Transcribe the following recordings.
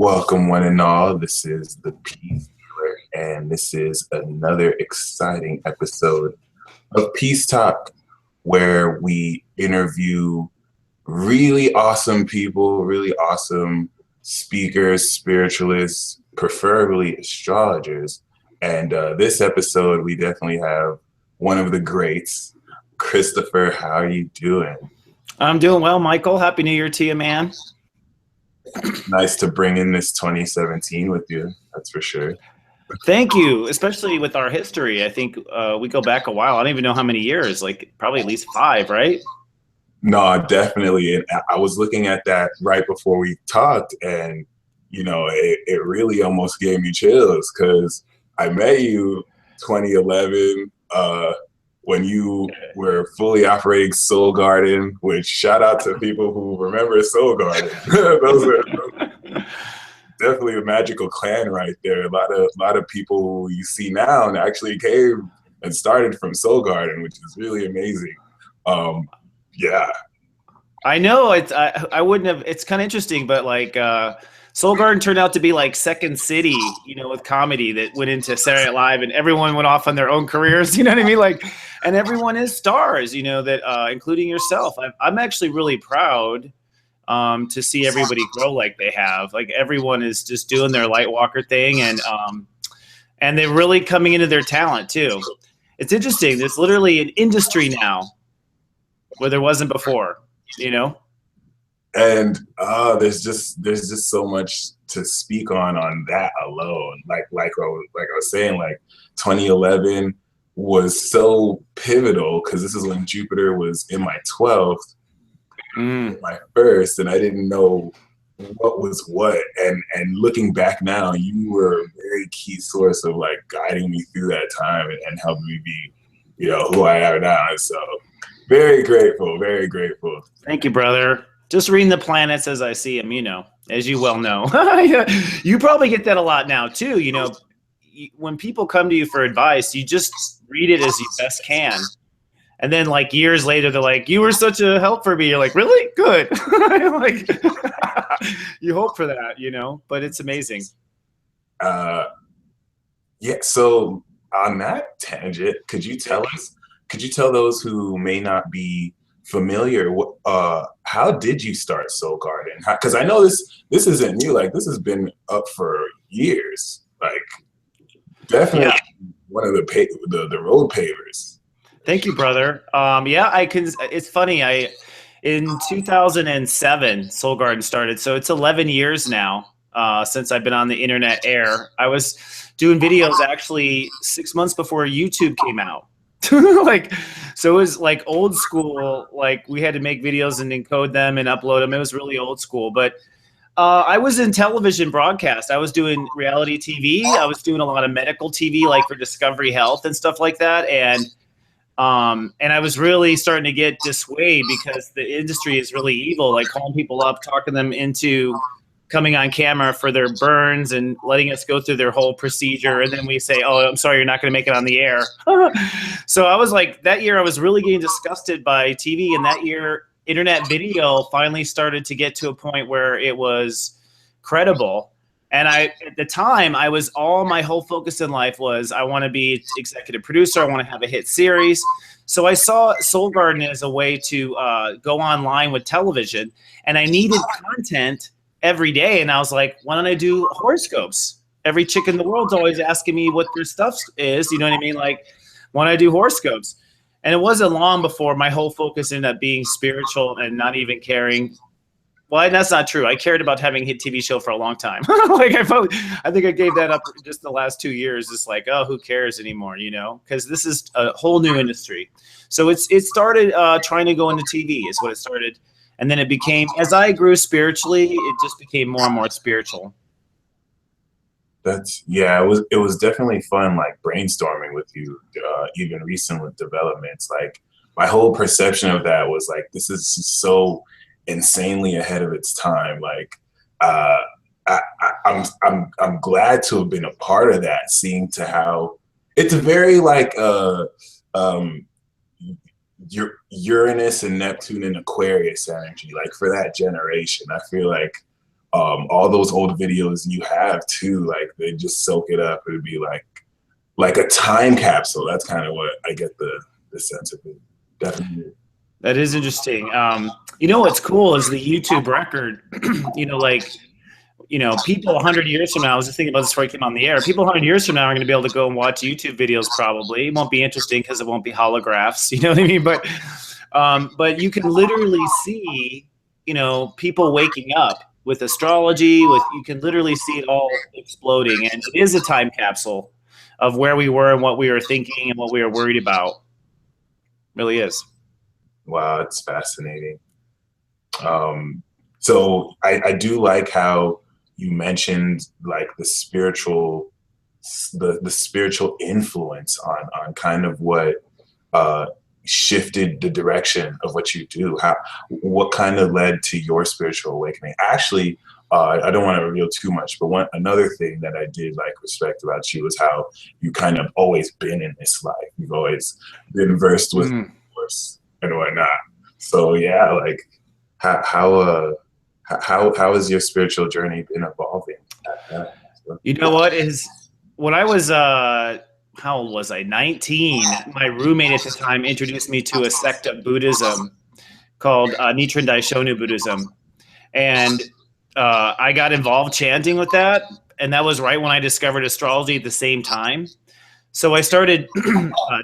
Welcome, one and all. This is the Peace Dealer, and this is another exciting episode of Peace Talk, where we interview really awesome people, really awesome speakers, spiritualists, preferably astrologers. And this episode, we definitely have one of the greats, Christopher. How are you doing? I'm doing well, Michael. Happy New Year to you, man. Nice to bring in this 2017 with you, that's for sure. Thank you, especially with our history. I think we go back a while. I don't even know how many years, like probably at least 5, right? No, definitely. And I was looking at that right before we talked, and it really almost gave me chills because I met you 2011 when you were fully operating Soul Garden, which shout out to people who remember Soul Garden. Those are definitely a magical clan right there. A lot of people who you see now and actually came and started from Soul Garden, which is really amazing. Yeah. I know I wouldn't have. It's kind of interesting, but like Soul Garden turned out to be like Second City, with comedy that went into Saturday Night Live, and everyone went off on their own careers. You know what I mean? Like, and everyone is stars. That including yourself. I'm actually really proud to see everybody grow like they have. Like everyone is just doing their Lightwalker thing, and they're really coming into their talent too. It's interesting. There's literally an industry now where there wasn't before. And there's just so much to speak on that alone. Like I was saying, like 2011 was so pivotal because this is when Jupiter was in my 12th, my first, and I didn't know what was what. And looking back now, you were a very key source of like guiding me through that time and helping me be, who I am now. And so very grateful, very grateful. Thank you, brother. Just reading the planets as I see them, as you well know. You probably get that a lot now too. When people come to you for advice, you just read it as you best can. And then like years later, they're like, you were such a help for me. You're like, really? Good. Like, you hope for that, but it's amazing. Yeah. So on that tangent, could you tell those who may not be familiar, how did you start Soul Garden? Because I know this isn't new. Like this has been up for years. Like definitely one of the road pavers. Thank you, brother. I can. It's funny. In 2007, Soul Garden started, so it's 11 years now since I've been on the internet air. I was doing videos actually 6 months before YouTube came out. So it was like old school. Like we had to make videos and encode them and upload them. It was really old school. But I was in television broadcast. I was doing reality TV. I was doing a lot of medical TV, like for Discovery Health and stuff like that. And I was really starting to get dissuaded because the industry is really evil, like calling people up, talking them into coming on camera for their burns and letting us go through their whole procedure. And then we say, oh, I'm sorry, you're not going to make it on the air. So I was like, that year I was really getting disgusted by TV. And that year, internet video finally started to get to a point where it was credible. And at the time, my whole focus in life was I want to be executive producer. I want to have a hit series. So I saw Soul Garden as a way to go online with television. And I needed content every day. And I was like, why don't I do horoscopes? Every chick in the world's always asking me what their stuff is. You know what I mean? Like, why don't I do horoscopes? And it wasn't long before my whole focus ended up being spiritual and not even caring. Well, that's not true. I cared about having a hit TV show for a long time. Like I think I gave that up just the last 2 years. It's like, oh, who cares anymore? Because this is a whole new industry. So it started trying to go into TV is what it started. And then it became, as I grew spiritually, it just became more and more spiritual. It was definitely fun, like brainstorming with you, even recent with developments. Like my whole perception of that was like, this is so insanely ahead of its time. Like I'm glad to have been a part of that, seeing to how it's very like Uranus and Neptune and Aquarius energy, like for that generation. I feel like all those old videos you have too, like they just soak it up. It'd be like a time capsule. That's kind of what I get the sense of it. Definitely. That is interesting. You know what's cool is the YouTube record. People 100 years from now, I was just thinking about this before I came on the air. People 100 years from now are going to be able to go and watch YouTube videos probably. It won't be interesting because it won't be holographs. You know what I mean? But you can literally see, people waking up with astrology. You can literally see it all exploding. And it is a time capsule of where we were and what we were thinking and what we were worried about. It really is. Wow, it's fascinating. So I do like how you mentioned like the spiritual influence on kind of what shifted the direction of what you do. What kind of led to your spiritual awakening? Actually, I don't want to reveal too much, but another thing that I did like respect about you is how you kind of always been in this life. You've always been versed with force and whatnot. So yeah, like how has your spiritual journey been evolving? You know what is when I was how old was I? 19. My roommate at the time introduced me to a sect of Buddhism called Nichiren Daishonin Buddhism, and I got involved chanting with that, and that was right when I discovered astrology at the same time. So I started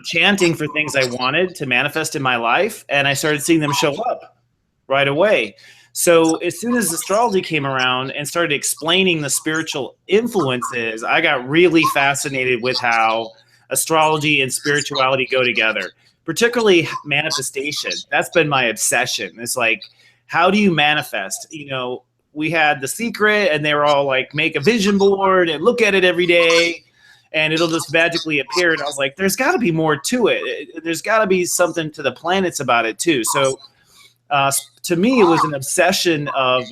chanting for things I wanted to manifest in my life, and I started seeing them show up right away. So as soon as astrology came around and started explaining the spiritual influences, I got really fascinated with how astrology and spirituality go together, particularly manifestation. That's been my obsession. It's like, how do you manifest? We had The Secret, and they were all like, make a vision board and look at it every day, and it'll just magically appear. And I was like, there's got to be more to it. There's got to be something to the planets about it too. So to me, it was an obsession of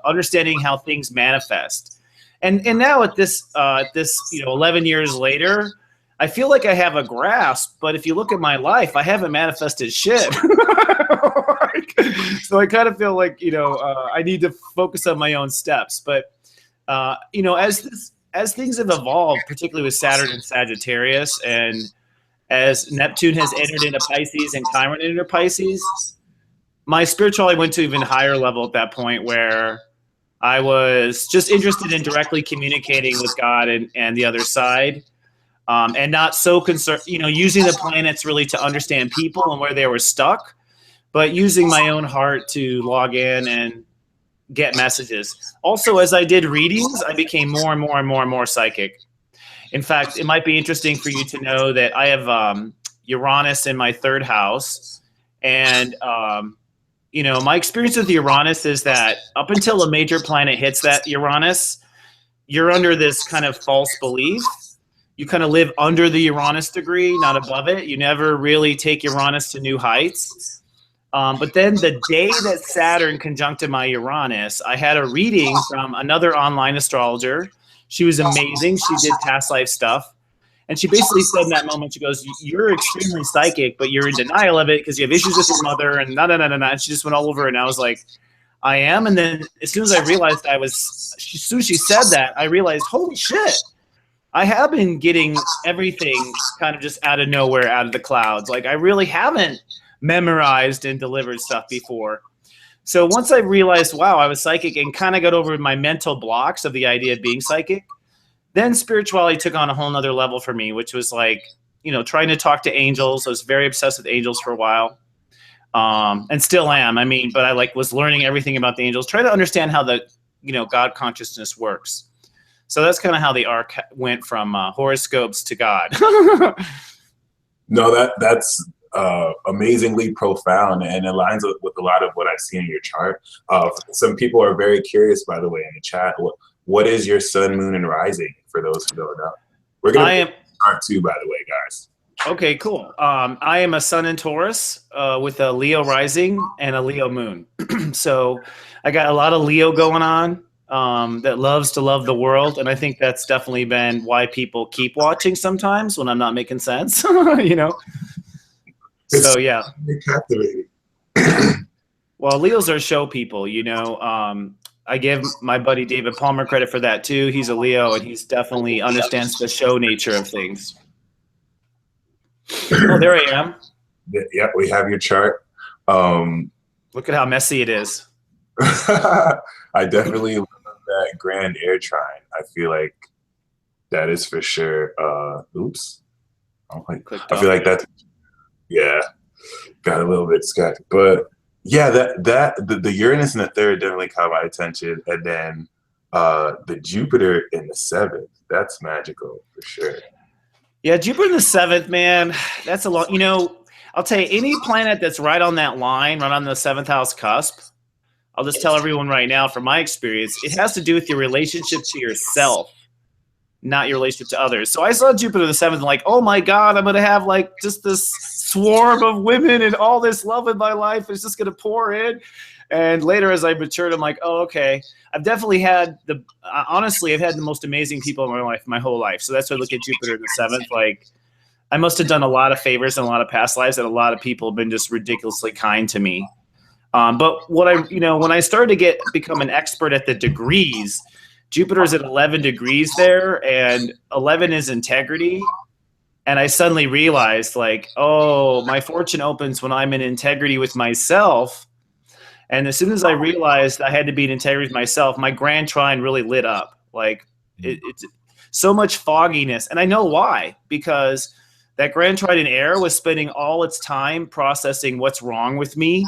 understanding how things manifest. And now at this 11 years later, I feel like I have a grasp. But if you look at my life, I haven't manifested shit. So I kind of feel like I need to focus on my own steps. But as things have evolved, particularly with Saturn and Sagittarius, and as Neptune has entered into Pisces and Chiron entered Pisces, my spirituality went to an even higher level at that point, where I was just interested in directly communicating with God and the other side, and not so concerned, using the planets really to understand people and where they were stuck, but using my own heart to log in and get messages. Also, as I did readings, I became more and more and more and more psychic. In fact, it might be interesting for you to know that I have Uranus in my third house, and my experience with Uranus is that up until a major planet hits that Uranus, you're under this kind of false belief. You kind of live under the Uranus degree, not above it. You never really take Uranus to new heights. But then the day that Saturn conjuncted my Uranus, I had a reading from another online astrologer. She was amazing. She did past life stuff. And she basically said in that moment, she goes, you're extremely psychic, but you're in denial of it because you have issues with your mother and and she just went all over it. And I was like, I am. And then as soon as I realized as soon as she said that, I realized, holy shit, I have been getting everything kind of just out of nowhere, out of the clouds. Like I really haven't memorized and delivered stuff before. So once I realized, wow, I was psychic, and kind of got over my mental blocks of the idea of being psychic, then spirituality took on a whole nother level for me, which was like, trying to talk to angels. I was very obsessed with angels for a while, and still am. But I was learning everything about the angels, trying to understand how the, God consciousness works. So that's kind of how the arc went from horoscopes to God. No, that's amazingly profound, and aligns with a lot of what I see in your chart. Some people are very curious, by the way, in the chat. What is your sun, moon, and rising, for those who don't know? We're going to chart too, by the way, guys. Okay, cool. I am a sun in Taurus with a Leo rising and a Leo moon. So I got a lot of Leo going on, that loves to love the world. And I think that's definitely been why people keep watching sometimes when I'm not making sense, So, yeah. Captivating. Well, Leos are show people, I give my buddy David Palmer credit for that too. He's a Leo, and he's definitely understands the show nature of things. Oh, there I am. Yeah, we have your chart. Look at how messy it is. I definitely love that grand air trine. I feel like that is for sure. Oops. I feel like that's, yeah, got a little bit scattered. But yeah, the Uranus in the third definitely caught my attention. And then the Jupiter in the seventh, that's magical for sure. Yeah, Jupiter in the seventh, man, that's a lot. You know, I'll tell you, any planet that's right on that line, right on the seventh house cusp, I'll just tell everyone right now from my experience, it has to do with your relationship to yourself, not your relationship to others. So I saw Jupiter the seventh and like, oh my God, I'm going to have like just this swarm of women and all this love in my life is just going to pour in. And later as I matured, I'm like, oh, okay. I've definitely had honestly, I've had the most amazing people in my life, my whole life. So that's why I look at Jupiter the seventh. Like I must have done a lot of favors in a lot of past lives, and a lot of people have been just ridiculously kind to me. But what when I started to become an expert at the degrees, Jupiter's at 11 degrees there, and 11 is integrity. And I suddenly realized, like, oh, my fortune opens when I'm in integrity with myself. And as soon as I realized I had to be in integrity with myself, my grand trine really lit up. Like, it's so much fogginess. And I know why, because that grand trine in air was spending all its time processing what's wrong with me.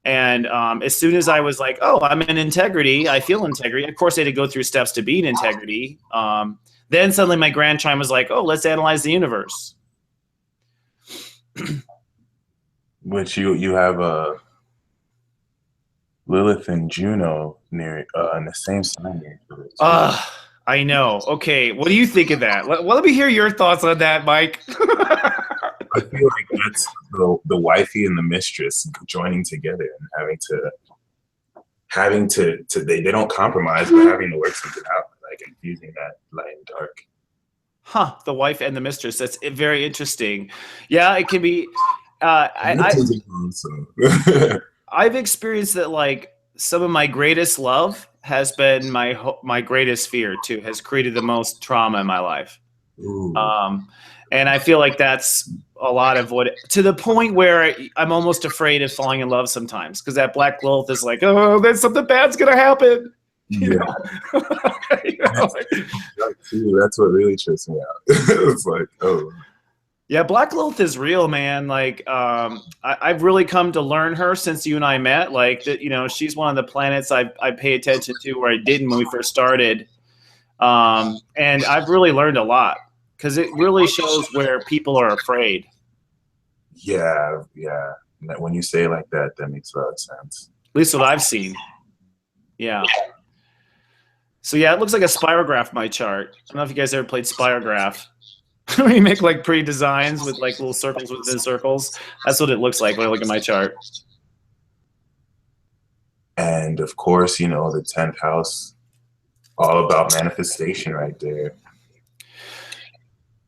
And as soon as I was like, oh, I'm in integrity, I feel integrity. Of course, I had to go through steps to be in integrity. Then suddenly my grand trine was like, oh, let's analyze the universe. Which you have a Lilith and Juno near in the same sign. I know. Okay, what do you think of that? Let me hear your thoughts on that, Mike. I feel like that's the wifey and the mistress joining together and having to they don't compromise, but having to work something out, like infusing that light and dark. Huh, the wife and the mistress. That's very interesting. Yeah, it can be. I've experienced that. Like some of my greatest love has been my greatest fear too. Has created the most trauma in my life. And I feel like that's a lot of what, to the point where I'm almost afraid of falling in love sometimes, because that black Lilith is like, oh, then something bad's gonna happen. You know? That's what really trips me out. It's like, oh. Yeah, Black Lilith is real, man. Like, I've really come to learn her since you and I met. Like, she's one of the planets I pay attention to where I didn't when we first started. And I've really learned a lot, because it really shows where people are afraid. Yeah. When you say it like that, that makes a lot of sense. At least what I've seen. Yeah. So yeah, it looks like a spirograph, my chart. I don't know if you guys ever played spirograph. We make like pretty designs with like little circles within circles. That's what it looks like when I look at my chart. And of course, the 10th house, all about manifestation right there.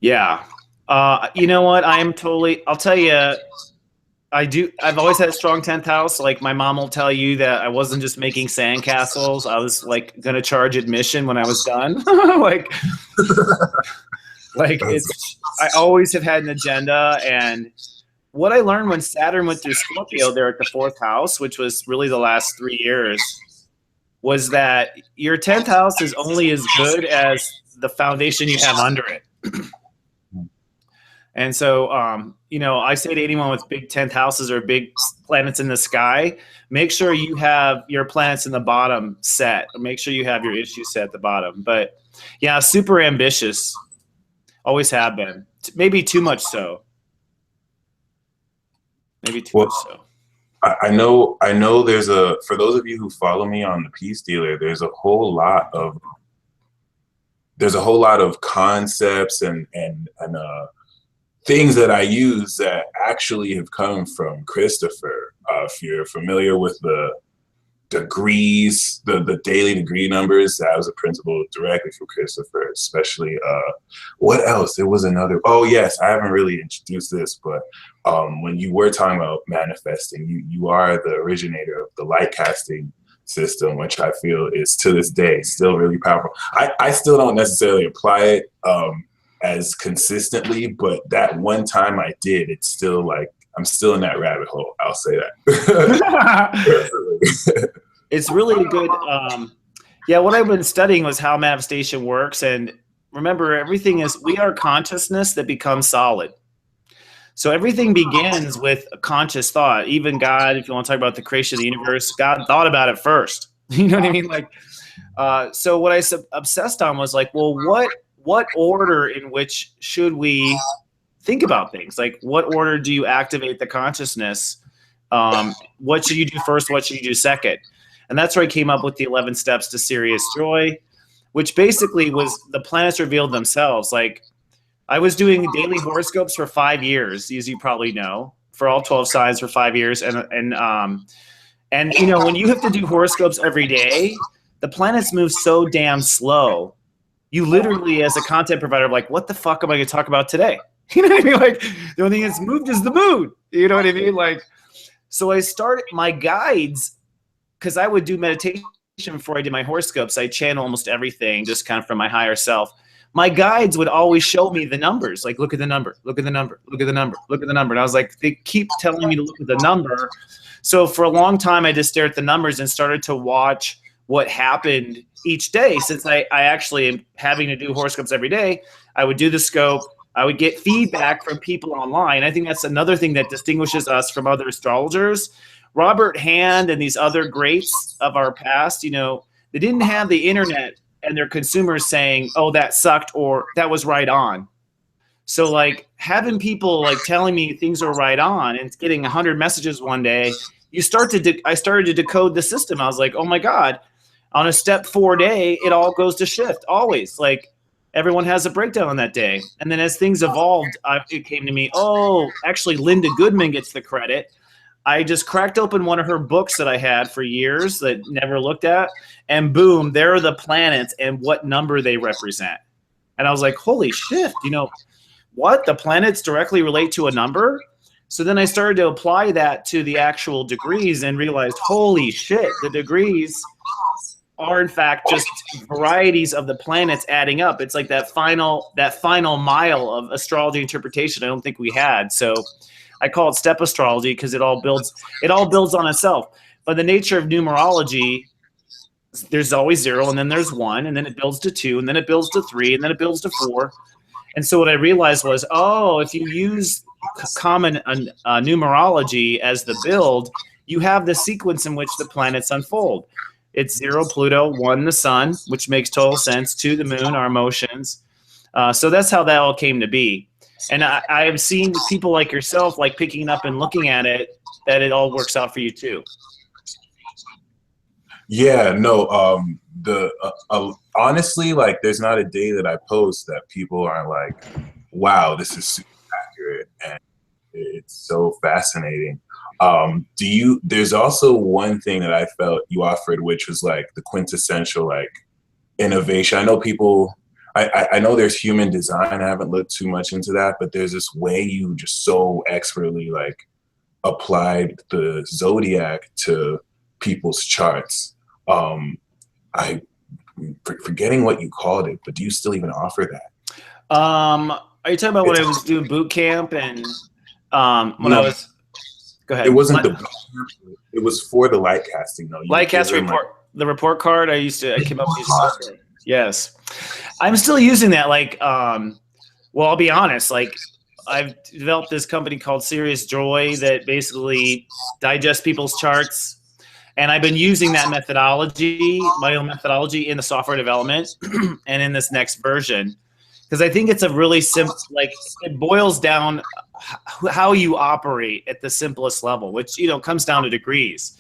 Yeah. You know what? I'll tell you, I've always had a strong 10th house. Like my mom will tell you that I wasn't just making sandcastles. I was like going to charge admission when I was done. I always have had an agenda. And what I learned when Saturn went through Scorpio there at the 4th house, which was really the last 3 years, was that your 10th house is only as good as the foundation you have under it. And so, I say to anyone with big 10th houses or big planets in the sky, make sure you have your planets in the bottom set. Make sure you have your issues set at the bottom. But yeah, super ambitious. Always have been. Maybe too much so. Much so. I know for those of you who follow me on the Peace Dealer, there's a whole lot of concepts and things that I use that actually have come from Christopher. If you're familiar with the degrees, the daily degree numbers, that was a principle directly from Christopher, especially what else? There was another, oh yes, I haven't really introduced this, but when you were talking about manifesting, you are the originator of the light casting system, which I feel is to this day still really powerful. I still don't necessarily apply it as consistently, but that one time I did, it's still like I'm still in that rabbit hole. I'll say that. It's really good. Yeah, what I've been studying was how manifestation works. And remember, everything is, we are consciousness that becomes solid. So everything begins with a conscious thought. Even God, if you want to talk about the creation of the universe, God thought about it first. You know what I mean? Like, so what I obsessed on was like, well, what order in which should we think about things? Like, what order do you activate the consciousness? What should you do first? What should you do second? And that's where I came up with the 11 steps to serious joy, which basically was the planets revealed themselves. Like, I was doing daily horoscopes for 5 years, as you probably know, for all 12 signs for 5 years. And you know, when you have to do horoscopes every day, the planets move so damn slow. You literally, as a content provider, are like, what the fuck am I going to talk about today? You know what I mean? Like, the only thing that's moved is the moon. You know what I mean? Like, so I started my guides, because I would do meditation before I did my horoscopes. I channel almost everything just kind of from my higher self. My guides would always show me the numbers. Like, look at the number, look at the number, look at the number, look at the number. And I was like, they keep telling me to look at the number. So for a long time, I just stared at the numbers and started to watch what happened each day. Since I actually am having to do horoscopes every day, I would do the scope. I would get feedback from people online. I think that's another thing that distinguishes us from other astrologers. Robert Hand and these other greats of our past, you know, they didn't have the internet and their consumers saying, oh, that sucked or that was right on. So like having people like telling me things are right on and getting 100 messages one day, I started to decode the system. I was like, oh my God, on a step 4 day, it all goes to shift always. Like everyone has a breakdown on that day. And then as things evolved, it came to me, oh, actually Linda Goodman gets the credit. I just cracked open one of her books that I had for years that never looked at, and boom, there are the planets and what number they represent. And I was like, holy shit, you know, what? The planets directly relate to a number? So then I started to apply that to the actual degrees and realized, holy shit, the degrees are in fact just varieties of the planets adding up. It's like that final mile of astrology interpretation I don't think we had. So I call it step astrology because it all builds on itself. But the nature of numerology, there's always 0, and then there's 1, and then it builds to 2, and then it builds to 3, and then it builds to 4. And so what I realized was, oh, if you use common numerology as the build, you have the sequence in which the planets unfold. It's 0, Pluto, 1, the sun, which makes total sense, 2, the moon, our emotions. So that's how that all came to be. And I have seen people like yourself, like picking up and looking at it, that it all works out for you too. Yeah, no, honestly, like there's not a day that I post that people aren't like, wow, this is super accurate and it's so fascinating. There's also one thing that I felt you offered, which was like the quintessential like innovation. I know people, I know there's human design. I haven't looked too much into that, but there's this way you just so expertly like applied the zodiac to people's charts. Forgetting what you called it, but do you still even offer that? Are you talking about when I was doing boot camp and when I was? Go ahead. It wasn't the boot camp. It was for the light casting though. Light cast report. Like, the report card I came up with. Yes. I'm still using that. Like, well, I'll be honest. Like, I've developed this company called Serious Joy that basically digests people's charts. And I've been using that methodology, my own methodology, in the software development and in this next version. Because I think it's a really simple, like, it boils down how you operate at the simplest level, which, you know, comes down to degrees.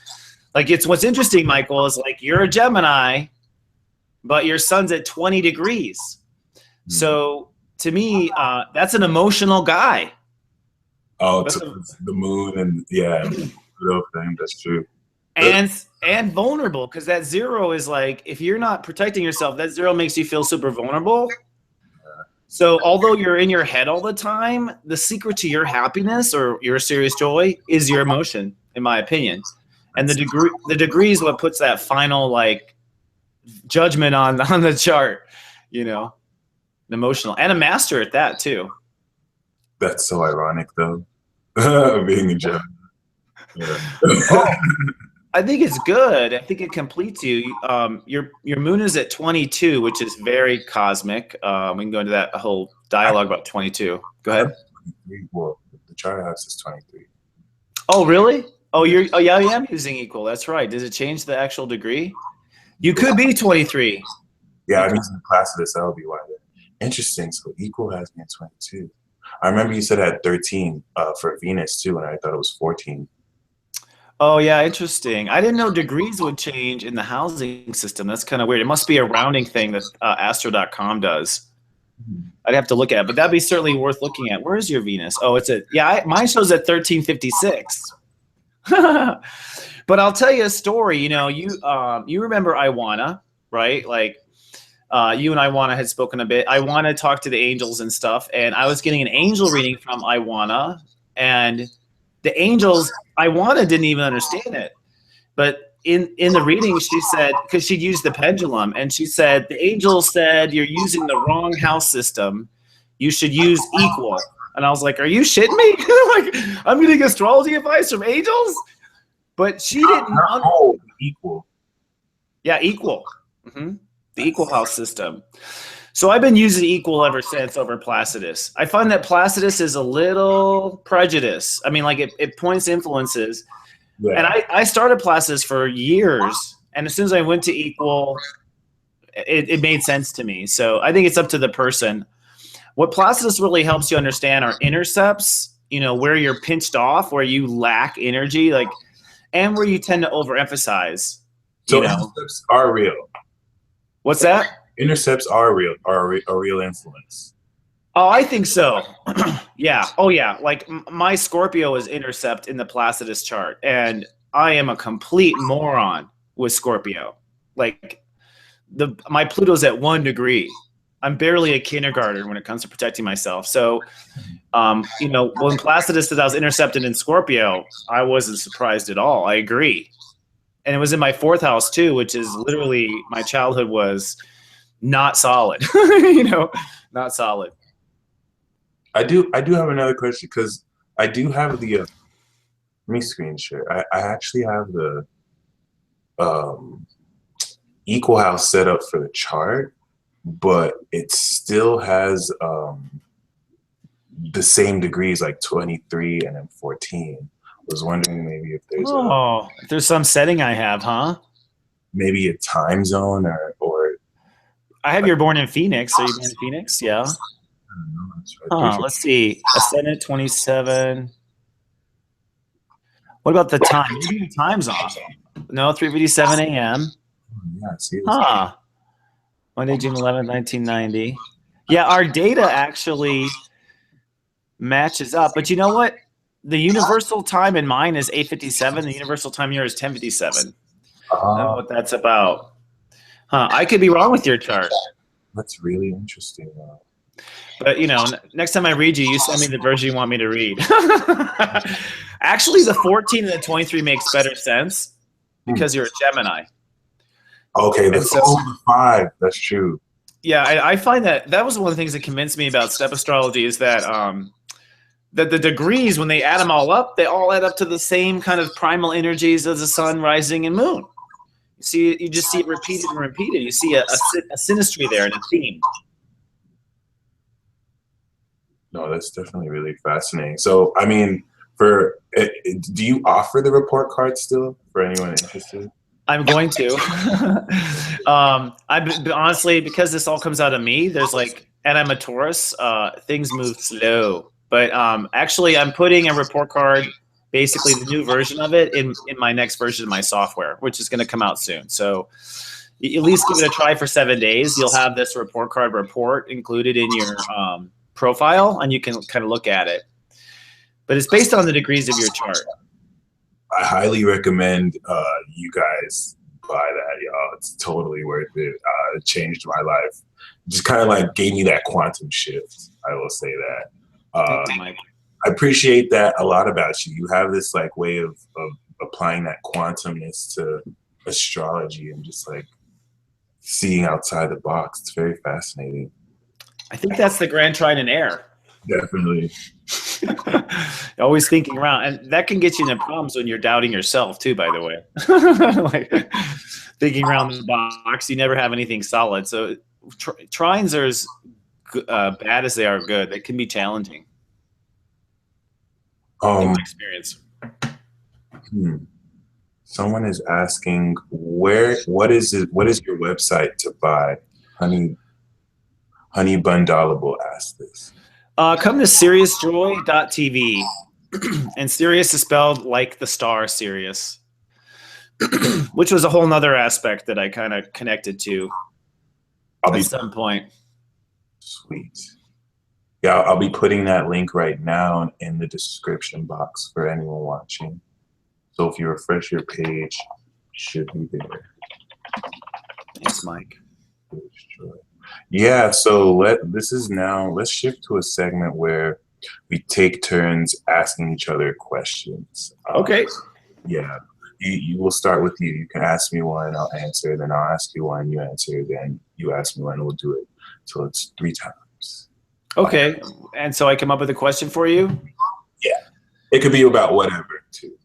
Like, it's what's interesting, Michael, is like you're a Gemini, but your sun's at 20 degrees. Mm-hmm. So to me, that's an emotional guy. Oh, the moon and yeah, Pluto thing. That's true. And vulnerable, because that 0 is like, if you're not protecting yourself, that 0 makes you feel super vulnerable. Yeah. So although you're in your head all the time, the secret to your happiness or your serious joy is your emotion, in my opinion. And the degree is what puts that final like judgment on the chart, you know, emotional, and a master at that too. That's so ironic, though, being a Gemini. Yeah. Oh, I think it's good. I think it completes you. Your moon is at 22, which is very cosmic. We can go into that whole dialogue about 22. Go ahead. Well, the chart house is 23. Oh, really? Oh, oh yeah, I am using equal. That's right. Does it change the actual degree? You could be 23. Yeah, I'm using Placidus. That'll be why. Interesting. So equal has me at 22. I remember you said it had 13 for Venus too, and I thought it was 14. Oh, yeah, interesting. I didn't know degrees would change in the housing system. That's kind of weird. It must be a rounding thing that astro.com does. I'd have to look at it, but that'd be certainly worth looking at. Where is your Venus? Oh, it's at, yeah, mine shows at 1356. But I'll tell you a story. You know, you remember Iwana, right? Like you and Iwana had spoken a bit. Iwana talked to the angels and stuff, and I was getting an angel reading from Iwana, and the angels, Iwana didn't even understand it. But in the reading, she said, because she'd used the pendulum, and she said, the angel said, you're using the wrong house system. You should use equal. And I was like, are you shitting me? Like, I'm getting astrology advice from angels? But she didn't. Equal. Yeah, equal. Mm-hmm. The equal house system. So I've been using equal ever since over Placidus. I find that Placidus is a little prejudiced. I mean, like it points influences. Yeah. And I started Placidus for years. And as soon as I went to equal, it made sense to me. So I think it's up to the person. What Placidus really helps you understand are intercepts, you know, where you're pinched off, where you lack energy, like, and where you tend to overemphasize. So you know? Intercepts are real. What's that? Intercepts are real, are a real influence. Oh, I think so. Yeah. Oh, yeah. Like my Scorpio is intercept in the Placidus chart, and I am a complete moron with Scorpio. Like my Pluto's at 1 degree. I'm barely a kindergartner when it comes to protecting myself. So, you know, when Placidus said I was intercepted in Scorpio, I wasn't surprised at all. I agree. And it was in my 4th house too, which is literally my childhood was not solid, you know, not solid. I do have another question because I do have the, let me screen share. I actually have the equal house set up for the chart, but it still has the same degrees, like 23 and then 14. I was wondering maybe if there's some setting I have, huh? Maybe a time zone or I have you're born in Phoenix. Are you born in Phoenix? Yeah. Let's see. Ascendant 27. What about the time? Maybe your time's off. No, 3:57 a.m. Yeah, I see. Monday, June 11th, 1990. Yeah, our data actually matches up. But you know what? The universal time in mine is 8:57. The universal time here is 10:57. I don't know what that's about. I could be wrong with your chart. That's really interesting. But, you know, next time I read you, you send me the version you want me to read. Actually, the 14 and the 23 makes better sense because you're a Gemini. Okay, that's the 5. That's true. Yeah, I find that was one of the things that convinced me about step astrology is that that the degrees, when they add them all up, they all add up to the same kind of primal energies as the sun, rising, and moon. You just see it repeated and repeated. You see a synastry there and a theme. No, that's definitely really fascinating. So, I mean, do you offer the report card still for anyone interested? I'm going to. Honestly, because this all comes out of me, there's like, and I'm a Taurus, things move slow. But actually, I'm putting a report card, basically the new version of it, in my next version of my software, which is going to come out soon. So at least give it a try for 7 days. You'll have this report card report included in your profile, and you can kind of look at it. But it's based on the degrees of your chart. I highly recommend you guys buy that, y'all. It's totally worth it. It changed my life. Just kind of like gave me that quantum shift. I will say that. Thank you, Mike. I appreciate that a lot about you. You have this like way of applying that quantumness to astrology and just like seeing outside the box. It's very fascinating. I think that's the grand trident air. Definitely. Always thinking around, and that can get you into problems when you're doubting yourself too, by the way. Like thinking around the box, you never have anything solid. So trines are as bad as they are good. They can be challenging in my experience. Someone is asking what is your website to buy? Honey Bundalable asked this. Come to SiriousJoy.tv. And Sirius is spelled like the star Sirius, which was a whole nother aspect that I kind of connected to at some point. Sweet. Yeah, I'll be putting that link right now in the description box for anyone watching. So if you refresh your page, it should be there. Thanks, Mike. Yeah, so let's shift to a segment where we take turns asking each other questions. Okay. Yeah, you will start with you. You can ask me one, I'll answer. Then I'll ask you one, you answer. Then you ask me one, and we'll do it till it's 3 times. Okay, and so I come up with a question for you? Yeah, it could be about whatever, too.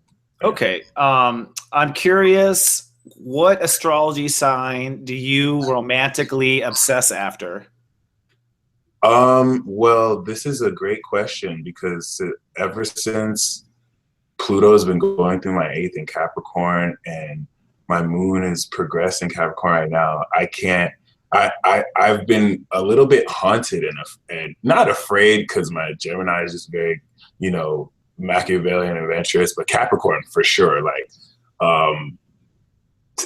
Okay, I'm curious, what astrology sign do you romantically obsess after? Well, this is a great question because ever since Pluto's been going through my 8th in Capricorn and my moon is progressing Capricorn right now, I've been a little bit haunted and not afraid because my Gemini is just very, Machiavellian, adventurous, but Capricorn for sure. Like,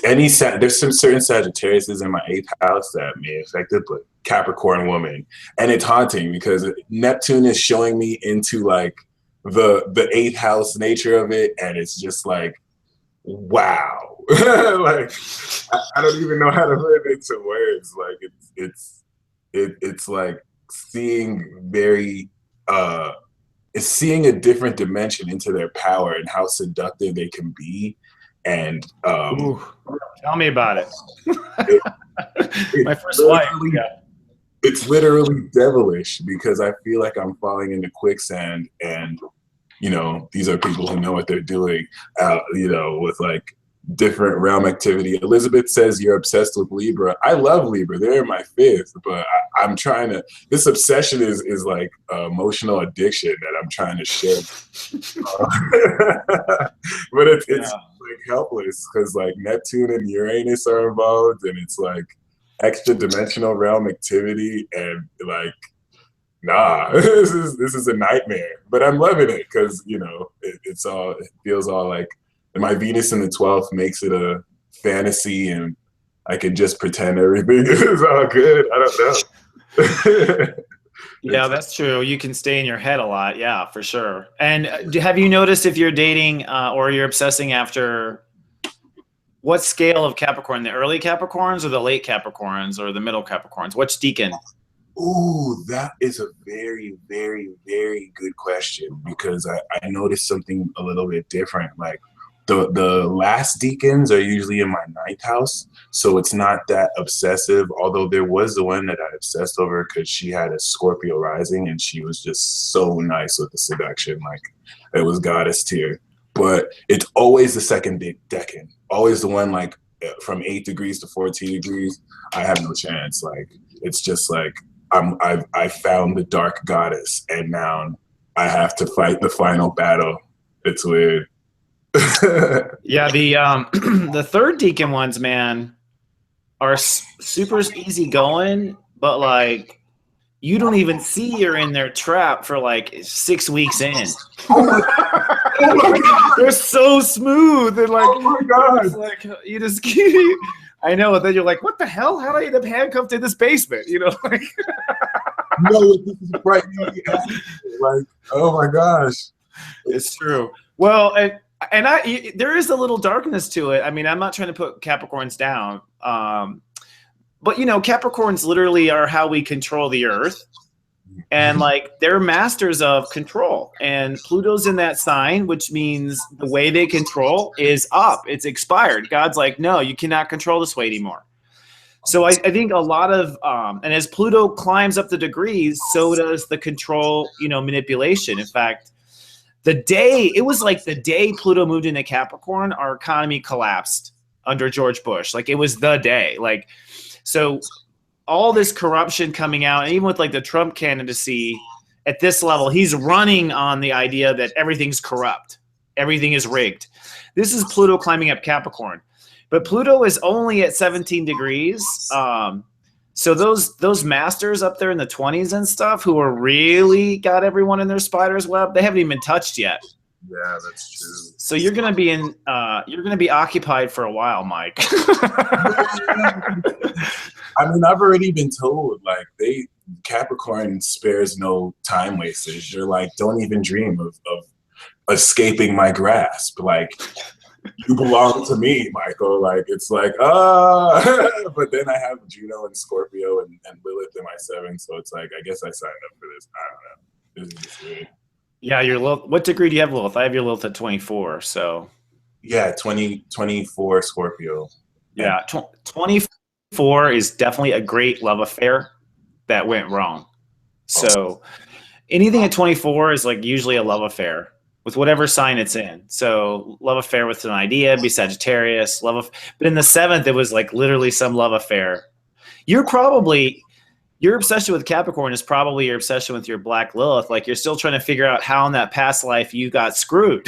there's some certain Sagittariuses in my 8th house that may affect it, but Capricorn woman, and it's haunting because Neptune is showing me into like the 8th house nature of it, and it's just like, wow. Like I don't even know how to put it into words. Like it's like seeing it's seeing a different dimension into their power and how seductive they can be. And tell me about it. My first wife. Yeah. It's literally devilish because I feel like I'm falling into quicksand, and these are people who know what they're doing. With like different realm activity. Elizabeth says you're obsessed with Libra. I love Libra. They're my 5th, but I'm trying to. This obsession is like emotional addiction that I'm trying to shed. But it's like helpless because like Neptune and Uranus are involved, and it's like extra dimensional realm activity, and like, nah, this is a nightmare. But I'm loving it because it feels all like my Venus in the 12th makes it a fantasy, and I can just pretend everything is all good. I don't know. Yeah, that's true. You can stay in your head a lot. Yeah, for sure. And have you noticed if you're dating or you're obsessing after what scale of Capricorn? The early Capricorns or the late Capricorns or the middle Capricorns? Which decan? Ooh, that is a very, very, very good question because I noticed something a little bit different. Like the last deacons are usually in my 9th house, so it's not that obsessive. Although there was the one that I obsessed over because she had a Scorpio rising and she was just so nice with the seduction, like it was goddess tier. But it's always the second decan, always the one like from 8 degrees to 14 degrees. I have no chance. Like it's just like I found the dark goddess, and now I have to fight the final battle. It's weird. Yeah, the the 3rd decan ones, man, are super easy going, but like you don't even see you're in their trap for like 6 weeks in. Oh my God. They're so smooth and like, oh my God. Like you just I know, and then you're like, what the hell? How did I end up handcuffed in this basement? Like no, this is right. Like, oh my gosh. It's true. Well, and there is a little darkness to it. I mean, I'm not trying to put Capricorns down. But Capricorns literally are how we control the earth. And like they're masters of control. And Pluto's in that sign, which means the way they control is up. It's expired. God's like, no, you cannot control this way anymore. So I think a lot of and as Pluto climbs up the degrees, so does the control, manipulation. In fact, it was like the day Pluto moved into Capricorn, our economy collapsed under George Bush. Like it was the day. Like, so all this corruption coming out, and even with like the Trump candidacy at this level, he's running on the idea that everything's corrupt, everything is rigged. This is Pluto climbing up Capricorn, but Pluto is only at 17 degrees. So those masters up there in the 20s and stuff who are really got everyone in their spider's web, they haven't even been touched yet. Yeah, that's true. So you're gonna be occupied for a while, Mike. I mean, I've already been told, like, Capricorn spares no time wastage. They're like, don't even dream of escaping my grasp. Like, you belong to me, Michael. Like, it's like, but then I have Juno and Scorpio and Lilith in my 7th, so it's like, I guess I signed up for this. I don't know. This is just weird. Yeah, your Lilith. What degree do you have, Lilith? I have your Lilith at 24, so. Yeah, 24 Scorpio. Yeah, 24 is definitely a great love affair that went wrong. So anything at 24 is like usually a love affair with whatever sign it's in. So love affair with an idea, be Sagittarius, but in the 7th, it was like literally some love affair. Your obsession with Capricorn is probably your obsession with your Black Lilith. Like you're still trying to figure out how in that past life you got screwed.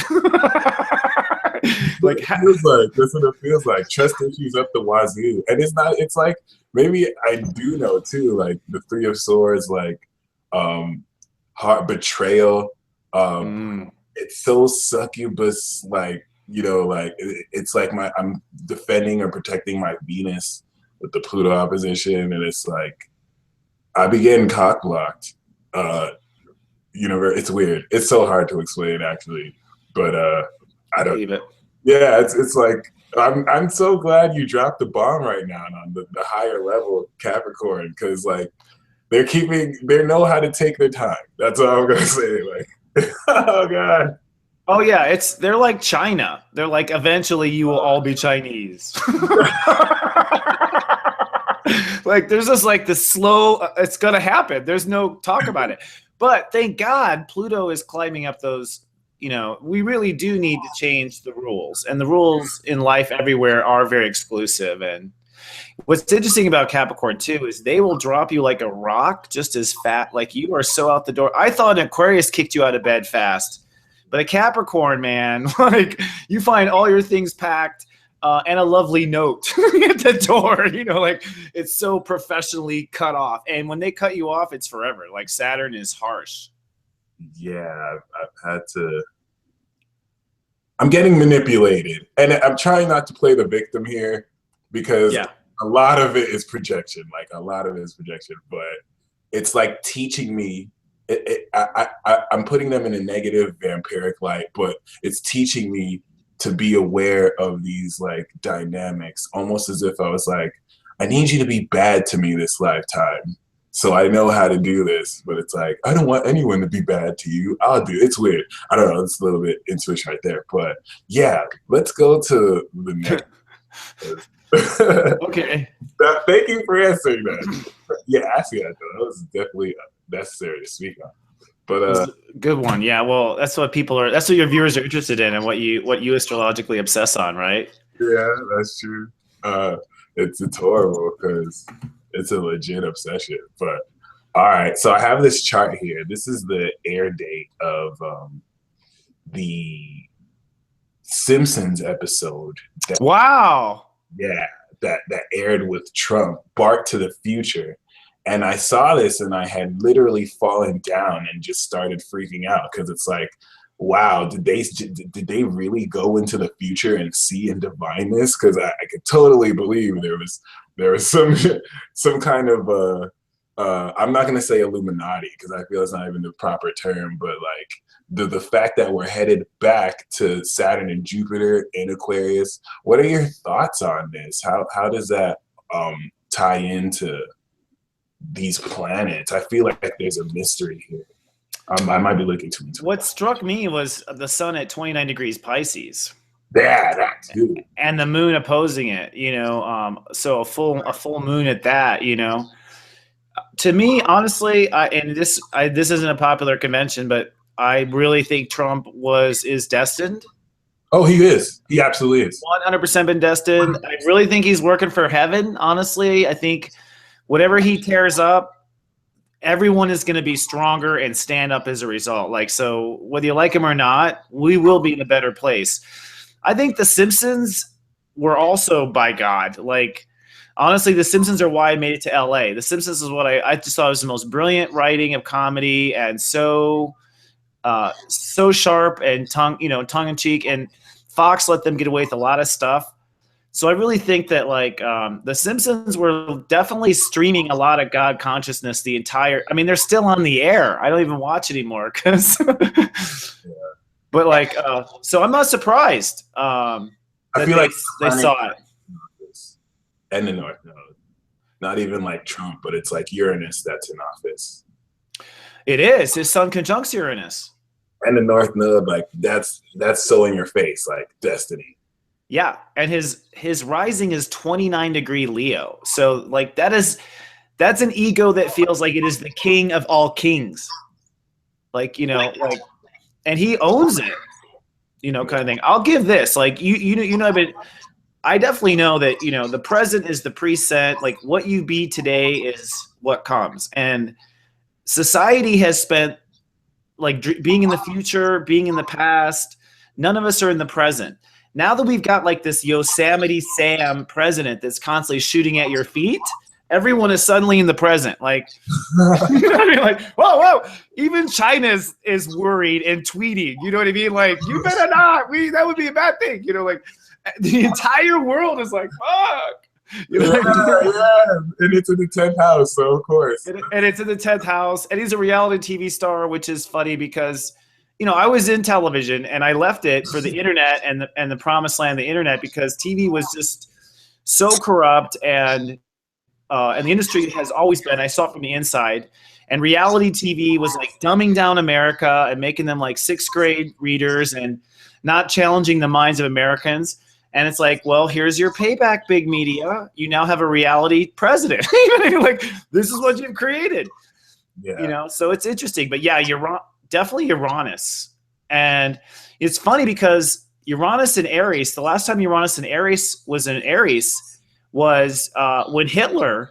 Like that's what it feels like. Trust issues up the wazoo. And it's like, maybe I do know too, like the 3 of Swords, like heart betrayal. It's so succubus, like, like it's like I'm defending or protecting my Venus with the Pluto opposition, and it's like I be getting cock blocked. It's weird. It's so hard to explain actually, but I don't believe it. Yeah, it's like I'm so glad you dropped the bomb right now on the higher level Capricorn, because like they know how to take their time. That's all I'm gonna say. Like, oh god. Oh yeah, they're like China. They're like, eventually you will all be Chinese. Like there's just like the slow, it's gonna happen. There's no talk about it. But thank God Pluto is climbing up those. We really do need to change the rules, and the rules in life everywhere are very exclusive. And what's interesting about Capricorn too is they will drop you like a rock just as fat. Like you are so out the door. I thought an Aquarius kicked you out of bed fast, but a Capricorn, man, like you find all your things packed and a lovely note at the door. Like it's so professionally cut off. And when they cut you off, it's forever. Like Saturn is harsh. Yeah, I've had to. I'm getting manipulated, and I'm trying not to play the victim here because a lot of it is projection. Like a lot of it is projection, but it's like teaching me. I'm putting them in a negative vampiric light, but it's teaching me to be aware of these like dynamics, almost as if I was like, I need you to be bad to me this lifetime. So I know how to do this, but it's like, I don't want anyone to be bad to you. I'll do it. It's weird. I don't know. It's a little bit intuition right there. But yeah, let's go to the next. Okay. Thank you for answering that. Yeah, I see that though. That was definitely necessary to speak on. But good one. Yeah, well, that's what your viewers are interested in, and what you astrologically obsess on, right? Yeah, that's true. It's horrible because it's a legit obsession. But all right, so I have this chart here. This is the air date of the Simpsons episode. Wow. Yeah, that aired with Trump, Bart to the Future. And I saw this and I had literally fallen down and just started freaking out, because it's like, wow, did they really go into the future and see and divine this? Because I could totally believe there was some kind of I'm not gonna say Illuminati, because I feel it's not even the proper term, but like the fact that we're headed back to Saturn and Jupiter in Aquarius. What are your thoughts on this? How does that tie into these planets. I feel like there's a mystery here. I might be looking too into What struck me was the sun at 29 degrees Pisces. Yeah, that too. And the moon opposing it, so a full moon at that, to me, honestly, this isn't a popular convention, but I really think Trump is destined. Oh, he is. He absolutely is. 100% been destined. I really think he's working for heaven. Honestly, I think whatever he tears up, everyone is going to be stronger and stand up as a result. Like, so whether you like him or not, we will be in a better place. I think The Simpsons were also by God. Like, honestly, The Simpsons are why I made it to LA. The Simpsons is what I just thought was the most brilliant writing of comedy, and so sharp and tongue in cheek. And Fox let them get away with a lot of stuff. So I really think that The Simpsons were definitely streaming a lot of God consciousness the entire. I mean, they're still on the air. I don't even watch anymore because. But so I'm not surprised. I feel like they saw it. And the North Node, not even like Trump, but it's like Uranus that's in office. It is. His sun conjuncts Uranus. And the North Node, like that's so in your face, like destiny. Yeah, and his rising is 29-degree Leo. So that's an ego that feels like it is the king of all kings. And he owns it, kind of thing. I'll give this, but I definitely know that, the present is the preset. Like, what you be today is what comes. And society has spent, being in the future, being in the past. None of us are in the present. Now that we've got, this Yosemite Sam president that's constantly shooting at your feet, everyone is suddenly in the present. You know what I mean? Whoa. Even China is worried and tweeting. You know what I mean? You better not. That would be a bad thing. The entire world is like, fuck. Yeah. And it's in the 10th house, so of course. And it's in the 10th house. And he's a reality TV star, which is funny because, I was in television and I left it for the internet and the promised land of the internet because TV was just so corrupt and the industry has always been. I saw it from the inside. And reality TV was dumbing down America and making them sixth grade readers and not challenging the minds of Americans. And it's well, here's your payback, big media. You now have a reality president. This is what you've created. Yeah. So it's interesting. But yeah, definitely Uranus. And it's funny because Uranus in Aries, the last time Uranus in Aries was in Aries was when Hitler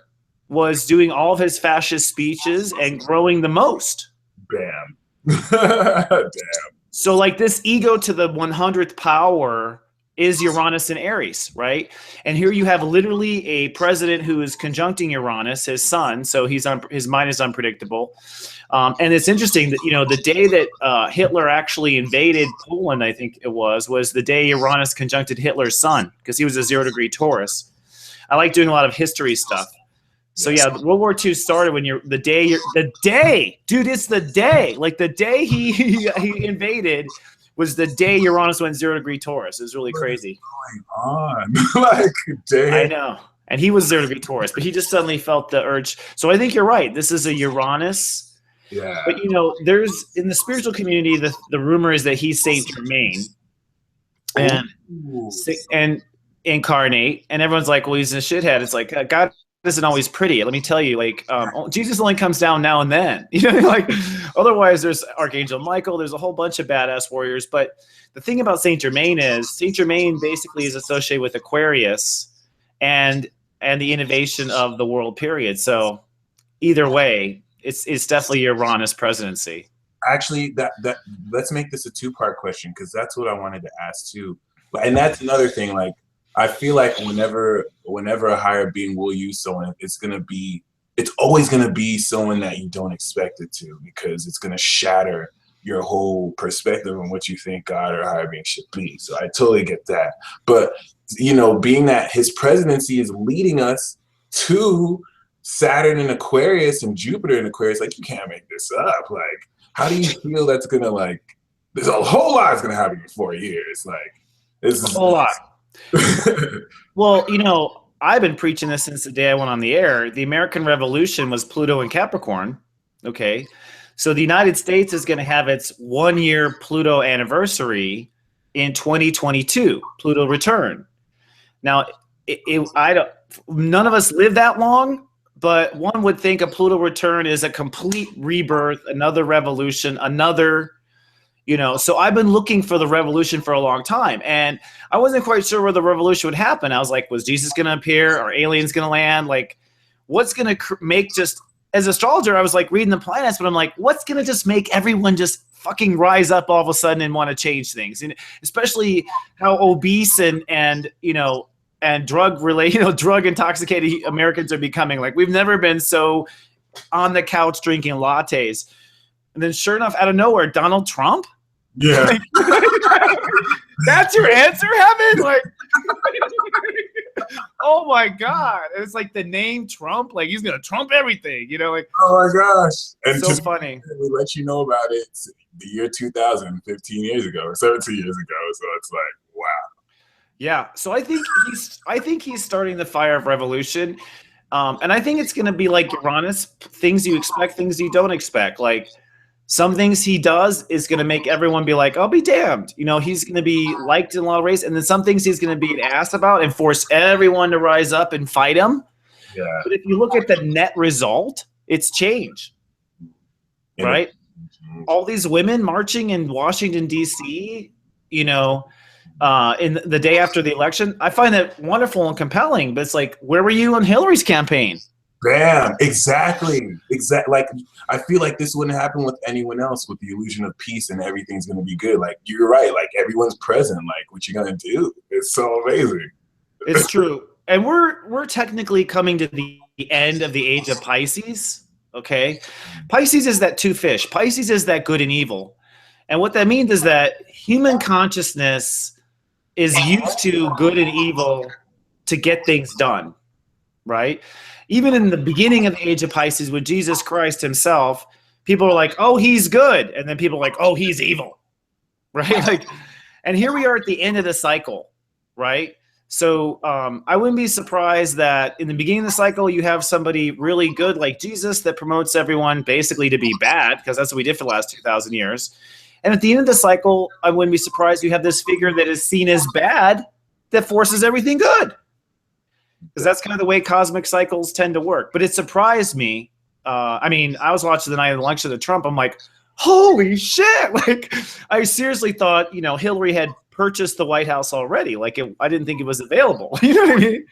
was doing all of his fascist speeches and growing the most. Bam. Damn. So this ego to the 100th power is Uranus in Aries, right? And here you have literally a president who is conjuncting Uranus, his sun, so his mind is unpredictable. And it's interesting that, the day that Hitler actually invaded Poland, I think it was the day Uranus conjuncted Hitler's sun, because he was a 0-degree Taurus. I like doing a lot of history stuff. So yeah, World War II started when dude, it's the day. The day he invaded was the day Uranus went 0-degree Taurus. It was really crazy. What's going on? Damn. I know. And he was 0-degree Taurus, but he just suddenly felt the urge. So I think you're right. This is a Uranus. Yeah. But there's in the spiritual community, the rumor is that he's Saint Germain. And incarnate, and everyone's like, well, he's a shithead. It's God isn't always pretty. Let me tell you, Jesus only comes down now and then. Otherwise there's Archangel Michael, there's a whole bunch of badass warriors. But the thing about Saint Germain is Saint Germain basically is associated with Aquarius and the innovation of the world period. So either way, it's definitely Uranus presidency. Actually, that let's make this a 2-part question, because that's what I wanted to ask too. And that's another thing, I feel like whenever a higher being will use someone, it's always gonna be someone that you don't expect it to, because it's gonna shatter your whole perspective on what you think God or a higher being should be. So I totally get that. But being that his presidency is leading us to Saturn in Aquarius and Jupiter in Aquarius, you can't make this up. How do you feel that's gonna there's a whole lot that's gonna happen in 4 years? This is a whole lot. Well, I've been preaching this since the day I went on the air. The American Revolution was Pluto and Capricorn. Okay. So the United States is going to have its 1-year Pluto anniversary in 2022, Pluto return. Now, I don't, none of us live that long, but one would think a Pluto return is a complete rebirth, another revolution, another, so I've been looking for the revolution for a long time, and I wasn't quite sure where the revolution would happen. I was like, was Jesus going to appear? Are aliens going to land? Like, what's going to make just, as an astrologer, I was like reading the planets, but I'm like, what's going to just make everyone just fucking rise up all of a sudden and want to change things? And especially how obese and drug related, drug intoxicated Americans are becoming. Like, we've never been so on the couch drinking lattes. And then sure enough, out of nowhere, Donald Trump. Yeah. Like, that's your answer, Heaven? Like, oh my God. It's like the name Trump, like he's going to Trump everything, like. Oh my gosh. And so just funny. We let you know about it the year 2000, 15 years ago, or 17 years ago. So it's like, wow. Yeah. So I think he's starting the fire of revolution. And I think it's going to be like Uranus, things you expect, things you don't expect. Like, some things he does is going to make everyone be like, I'll be damned. He's going to be liked in a lot of ways. And then some things he's going to be an ass about and force everyone to rise up and fight him. Yeah. But if you look at the net result, it's change. Right? All these women marching in Washington, D.C., in the day after the election, I find that wonderful and compelling. But it's like, where were you on Hillary's campaign? Bam! Exactly. Like, I feel like this wouldn't happen with anyone else, with the illusion of peace and everything's gonna be good. Like, you're right. Like, everyone's present. Like, what you gonna do? It's so amazing. It's true, and we're technically coming to the end of the age of Pisces. Okay, Pisces is that two fish. Pisces is that good and evil, and what that means is that human consciousness is used to good and evil to get things done, right? Even in the beginning of the age of Pisces with Jesus Christ himself, people are like, oh, he's good. And then people are like, oh, he's evil, right? Like, and here we are at the end of the cycle, right? So I wouldn't be surprised that in the beginning of the cycle, you have somebody really good like Jesus that promotes everyone basically to be bad, because that's what we did for the last 2,000 years. And at the end of the cycle, I wouldn't be surprised you have this figure that is seen as bad that forces everything good. Because that's kind of the way cosmic cycles tend to work. But it surprised me. I was watching the night of the election of Trump. I'm like, holy shit. Like, I seriously thought, Hillary had purchased the White House already. Like, I didn't think it was available. You know what I mean?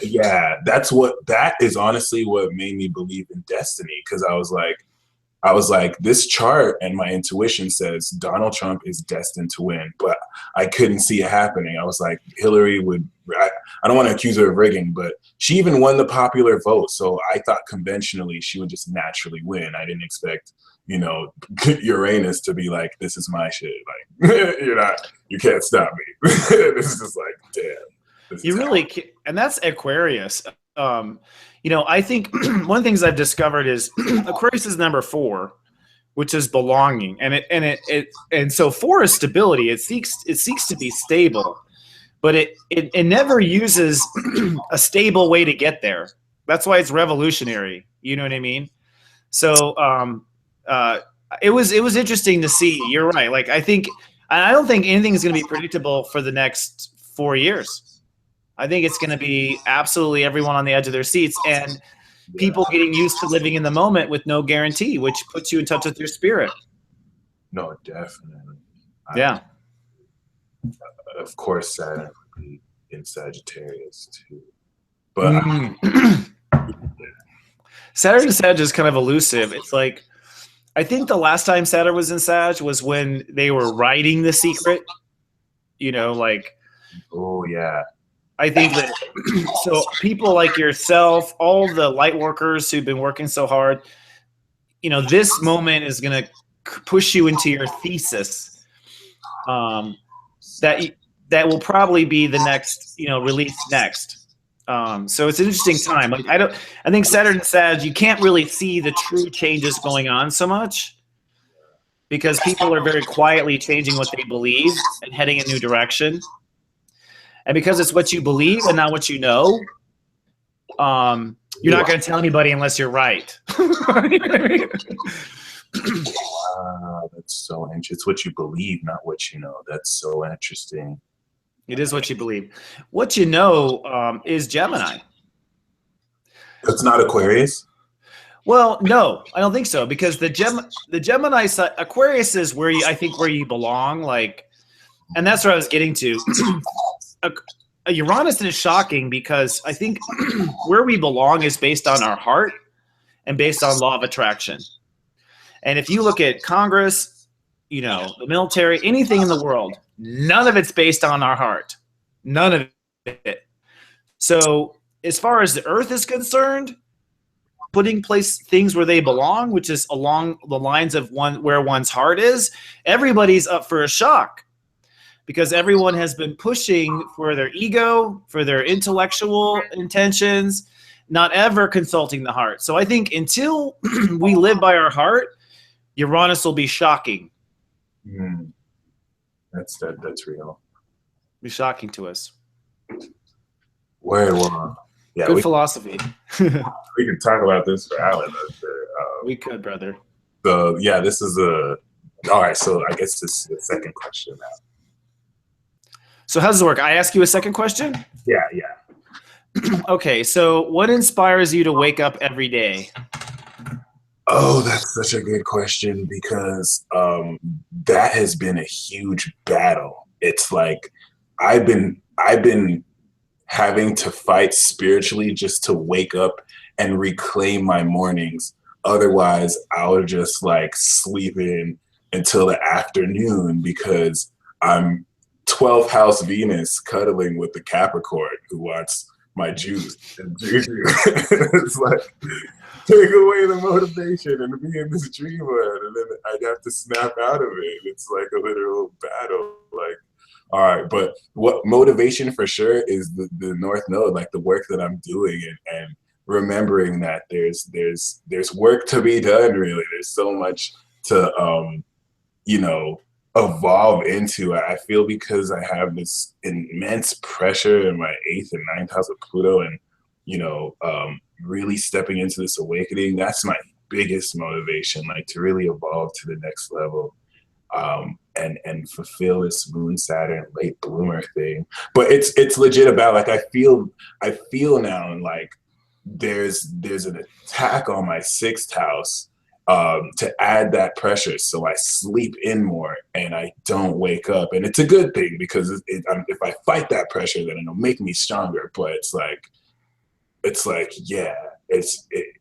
Yeah, that is honestly what made me believe in destiny. Because I was like, this chart and my intuition says Donald Trump is destined to win, but I couldn't see it happening. I was like, Hillary would, I don't want to accuse her of rigging, but she even won the popular vote. So I thought conventionally she would just naturally win. I didn't expect, Uranus to be like, this is my shit. Like, you can't stop me. This is just like, damn. You really can't. And that's Aquarius. I think one of the things I've discovered is Aquarius is number 4, which is belonging, and so 4 is stability. It seeks to be stable, but it never uses a stable way to get there. That's why it's revolutionary. You know what I mean? So it was interesting to see. You're right. Like, I don't think anything is going to be predictable for the next 4 years. I think it's going to be absolutely everyone on the edge of their seats and people getting used to living in the moment with no guarantee, which puts you in touch with your spirit. No, definitely. Yeah. Of course, Saturn would be in Sagittarius too. But Saturn and Sag is kind of elusive. It's like, I think the last time Saturn was in Sag was when they were writing The Secret. Oh, yeah. I think that so people like yourself, all the light workers who've been working so hard, this moment is going to push you into your thesis that will probably be the next, release next. So it's an interesting time. Like, I think Saturn and Sag, you can't really see the true changes going on so much because people are very quietly changing what they believe and heading a new direction. And because it's what you believe and not what you know, you're not going to tell anybody unless you're right. That's so interesting. It's what you believe, not what you know. That's so interesting. It is what you believe. What you know is Gemini. It's not Aquarius? Well, no, I don't think so, because the Gemini side, Aquarius is where I think where you belong, like, and that's what I was getting to. A Uranus is shocking because I think where we belong is based on our heart and based on law of attraction. And if you look at Congress, you know, the military, anything in the world, none of it's based on our heart. None of it. So as far as the earth is concerned, putting place things where they belong, which is along the lines of where one's heart is, everybody's up for a shock because everyone has been pushing for their ego, for their intellectual intentions, not ever consulting the heart. So I think until we live by our heart, Uranus will be shocking. That's real. Be shocking to us. Word, well, yeah, good philosophy. We can talk about this for hours. We could, brother. So yeah, this is all right. So I guess this is the second question now. So how does it work? I ask you a second question? Yeah. Okay, so what inspires you to wake up every day? Oh, that's such a good question because that has been a huge battle. It's like I've been having to fight spiritually just to wake up and reclaim my mornings. Otherwise, I would just like sleep in until the afternoon because I'm 12th house Venus cuddling with the Capricorn who wants my juice and juju. It's like, take away the motivation and be in this dream world, and then I'd have to snap out of it. It's like a literal battle. Like, all right, but what motivation for sure is the North Node, like the work that I'm doing, and remembering that there's work to be done. Really, there's so much to evolve into. I feel because I have this immense pressure in my 8th and 9th house of Pluto, and really stepping into this awakening. That's my biggest motivation, like to really evolve to the next level. And fulfill this Moon Saturn late bloomer thing. But it's legit about like I feel now like there's an attack on my 6th house to add that pressure, so I sleep in more and I don't wake up, and it's a good thing because if I fight that pressure, then it'll make me stronger. But it's like yeah,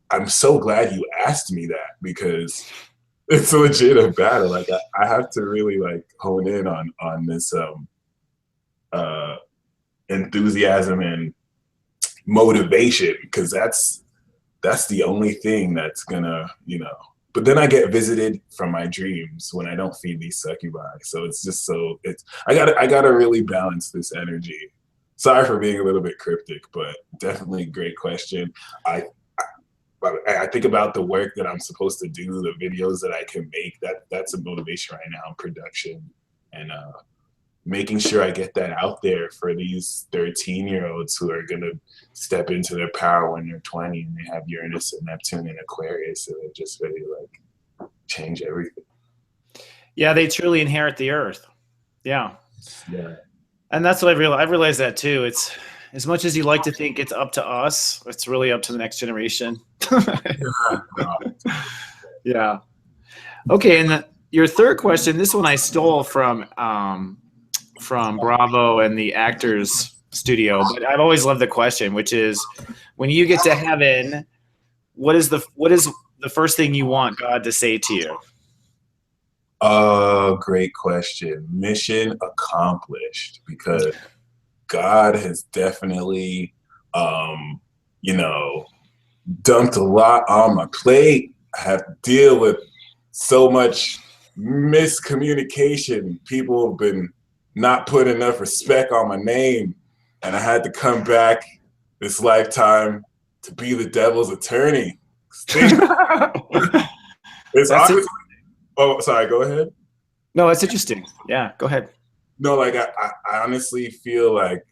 I'm so glad you asked me that because it's legit a battle. Like I have to really like hone in on this enthusiasm and motivation because that's the only thing that's gonna But then I get visited from my dreams when I don't feed these succubi. So it's just I gotta really balance this energy. Sorry for being a little bit cryptic, but definitely great question. I think about the work that I'm supposed to do, the videos that I can make. That's a motivation right now in production, and making sure I get that out there for these 13-year-olds who are gonna step into their power when they're 20 and they have Uranus and Neptune and Aquarius, and they just really like change everything. Yeah, they truly inherit the earth. Yeah. Yeah. And that's what I realized that too. It's as much as you like to think it's up to us, it's really up to the next generation. Yeah. Okay, and your third question, this one I stole from Bravo and the Actors Studio, but I've always loved the question, which is, when you get to heaven, what is the first thing you want God to say to you? Great question. Mission accomplished, because God has definitely, dumped a lot on my plate. I have to deal with so much miscommunication. People have been not putting enough respect on my name, and I had to come back this lifetime to be the devil's attorney. It's honestly, oh, sorry, go ahead. No, it's interesting. Yeah, go ahead. No, like I honestly feel like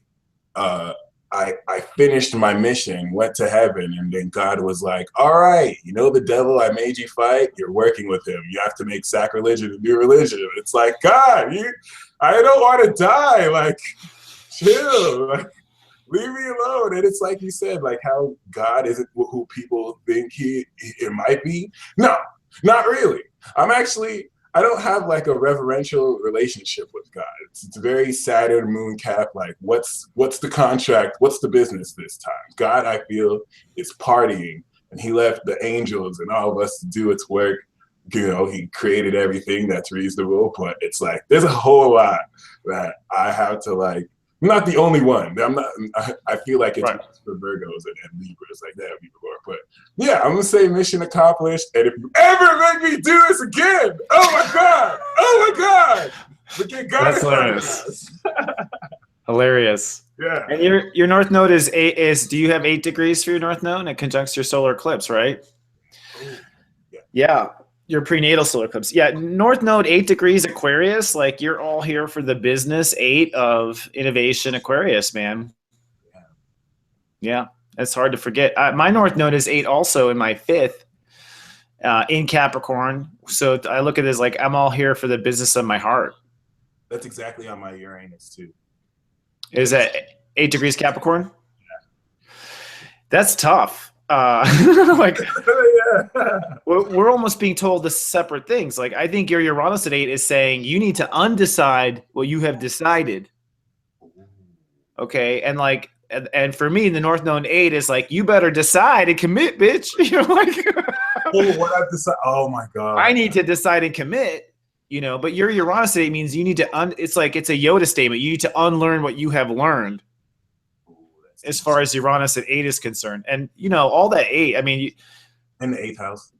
I finished my mission, went to heaven, and then God was like, "All right, you know the devil I made you fight. You're working with him. You have to make sacrilegion a new religion." It's like, God, I don't want to die. Like, chill. Like, leave me alone. And it's like you said, like how God isn't who people think it might be. No, not really. I don't have like a reverential relationship with God. It's very Saturn moon cap. Like, what's the contract? What's the business this time? God, I feel, is partying, and he left the angels and all of us to do its work. You know, he created everything that's reasonable, but it's like there's a whole lot that I have to like. I'm not the only one. I'm not. I feel like it's Right. for Virgos and Libras like that before. But yeah, I'm gonna say mission accomplished. And if you ever make me do this again, oh my god, oh my god, but get God. That's hilarious. Hilarious. Yeah. And your North Node is eight. Do you have 8 degrees for your North Node? And it conjuncts your solar eclipse, right? Yeah. Your prenatal solar eclipse. Yeah. North Node 8 degrees Aquarius. Like, you're all here for the business 8 of innovation Aquarius, man. Yeah. That's hard to forget. My North Node is 8 also in my 5th in Capricorn. So I look at it as like, I'm all here for the business of my heart. That's exactly on my Uranus too. Is that 8 degrees Capricorn? Yeah. That's tough. Like, we're almost being told the separate things. Like, I think your Uranus at 8 is saying you need to undecide what you have decided. Okay, and like, and for me, the North Node 8 is like, you better decide and commit, bitch. You know, like, what I've decided. Oh my god, I need to decide and commit. You know, but your Uranus at 8 means you need to it's like it's a Yoda statement. You need to unlearn what you have learned. As far as Uranus at 8 is concerned. And, you know, all that 8, I mean. In the 8th house.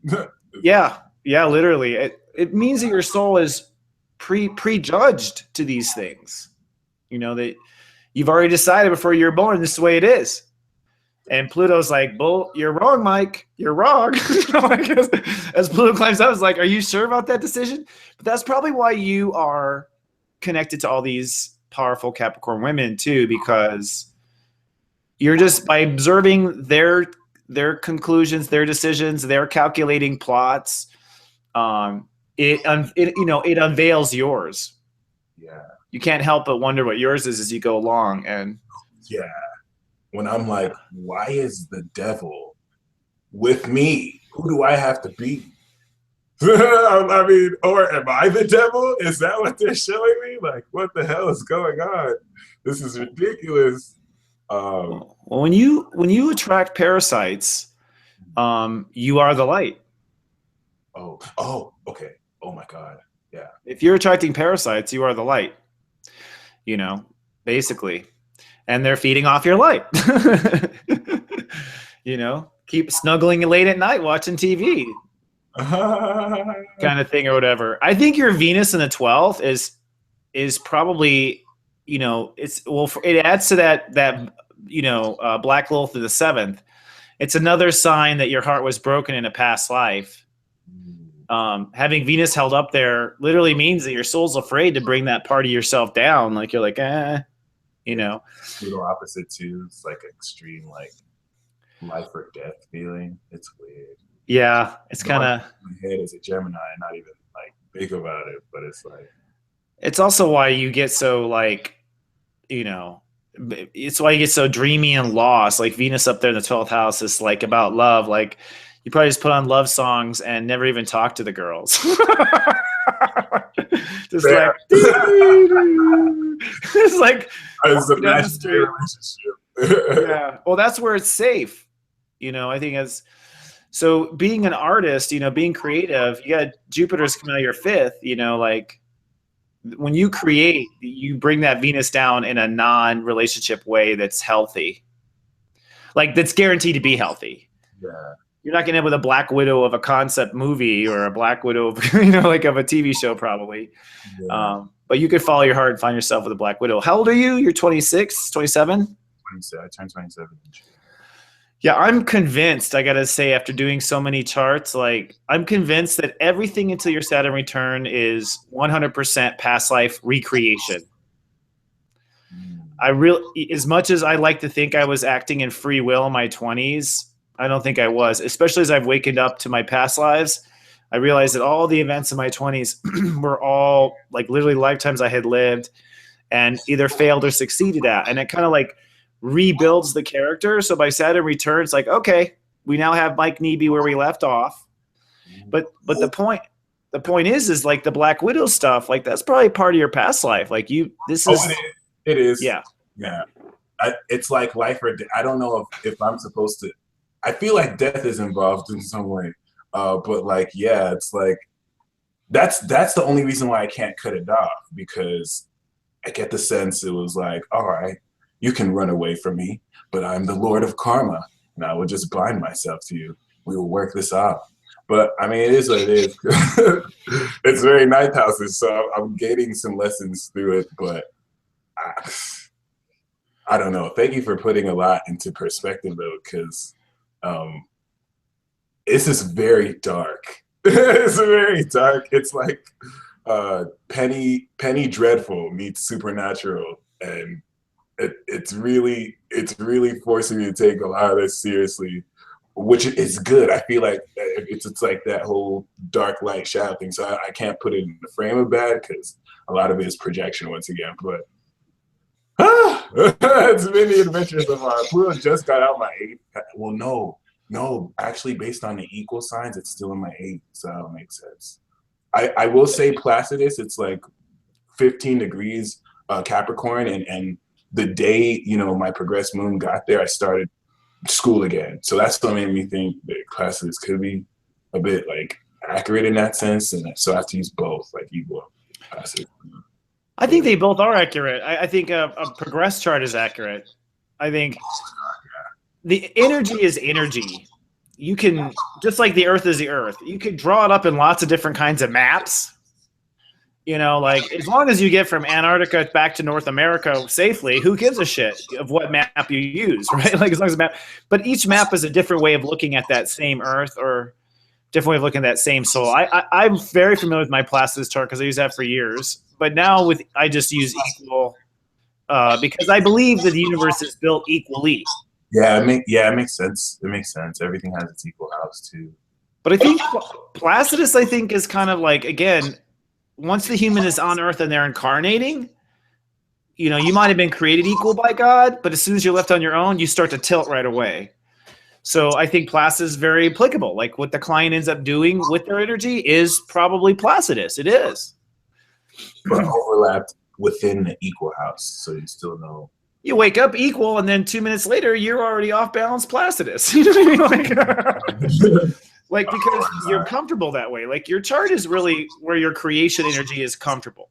Yeah, literally. It means that your soul is prejudged to these things. You know, that you've already decided before you're born, this is the way it is. And Pluto's like, "Bull, you're wrong, Mike. You're wrong." As Pluto climbs up, it's like, are you sure about that decision? But that's probably why you are connected to all these powerful Capricorn women, too, because you're just, by observing their conclusions, their decisions, their calculating plots, it unveils yours. Yeah. You can't help but wonder what yours is as you go along. And yeah, when I'm like, why is the devil with me? Who do I have to be? I mean, or am I the devil? Is that what they're showing me? Like, what the hell is going on? This is ridiculous. Well, when you attract parasites, you are the light. Oh, okay. Oh my God. Yeah. If you're attracting parasites, you are the light. You know, basically, and they're feeding off your light. You know, keep snuggling late at night watching TV, kind of thing, or whatever. I think your Venus in the 12th is probably, you know, it adds to that Black Lilith in the 7th. It's another sign that your heart was broken in a past life. Having Venus held up there literally means that your soul's afraid to bring that part of yourself down. Like, you're like, you know. Little opposite too. It's like extreme, like life or death feeling. It's weird. Yeah, it's kind of. My head is a Gemini, not even like think about it, but it's like. It's also why you get so like, you know, it's why you get so dreamy and lost. Like Venus up there in the 12th house is like about love. Like, you probably just put on love songs and never even talk to the girls. Just like, it's like, it's a imaginary relationship. Yeah. Well, that's where it's safe. You know, I think so being an artist, you know, being creative, you got Jupiter's coming out of your 5th, you know, like when you create, you bring that Venus down in a non-relationship way that's healthy. Like, that's guaranteed to be healthy. Yeah. You're not going to end with a Black Widow of a concept movie or a Black Widow of, you know, like of a TV show probably. Yeah. But you could follow your heart and find yourself with a Black Widow. How old are you? You're 26, 27? 27. I turned 27. Yeah, I'm convinced, I got to say, after doing so many charts, like, I'm convinced that everything until your Saturn return is 100% past life recreation. I really, as much as I like to think I was acting in free will in my 20s, I don't think I was, especially as I've wakened up to my past lives. I realized that all the events in my 20s were all like literally lifetimes I had lived and either failed or succeeded at. And it kind of like rebuilds the character. So by Saturn Returns, like, okay, we now have Mike Neebe where we left off. But the point is like the Black Widow stuff, like that's probably part of your past life. Like it is. Yeah. Yeah. It's like life or death. I don't know if I'm supposed to. I feel like death is involved in some way. But like, yeah, it's like that's the only reason why I can't cut it off, because I get the sense it was like, all right, you can run away from me, but I'm the Lord of Karma, and I will just bind myself to you. We will work this out. But I mean, it is what it is. It's very night houses, so I'm gaining some lessons through it. But I don't know. Thank you for putting a lot into perspective, though, because it's just very dark. It's very dark. It's like Penny Dreadful meets Supernatural, and it's really forcing me to take a lot of this seriously, which is good. I feel like it's like that whole dark light shadow thing. So I can't put it in the frame of bad because a lot of it is projection once again. But it's been the adventures of Pluto just got out my 8th. Well, no, actually, based on the equal signs, it's still in my 8th, so that makes sense. I will say Placidus, it's like 15 degrees Capricorn, and the day, my progressed moon got there, I started school again. So that's what made me think that Placidus could be a bit like accurate in that sense, and so I have to use both, like equal Placidus. I think they both are accurate. I think a progress chart is accurate. I think the energy is energy. You can, just like the Earth is the Earth, you could draw it up in lots of different kinds of maps. Like as long as you get from Antarctica back to North America safely, who gives a shit of what map you use, right? Like as long as the map, but each map is a different way of looking at that same Earth, or different way of looking at that same soul. I'm very familiar with my Placidus chart because I use that for years. But now I just use equal because I believe that the universe is built equally. Yeah, it makes sense. It makes sense. Everything has its equal house too. But I think Placidus, is kind of like, again, once the human is on Earth and they're incarnating, you might have been created equal by God, but as soon as you're left on your own, you start to tilt right away. So I think Placidus is very applicable. Like what the client ends up doing with their energy is probably Placidus. It is. But overlapped within the equal house, so you still know. You wake up equal, and then 2 minutes later, you're already off balance Placidus. You know what I mean? Like because you're comfortable that way. Like your chart is really where your creation energy is comfortable.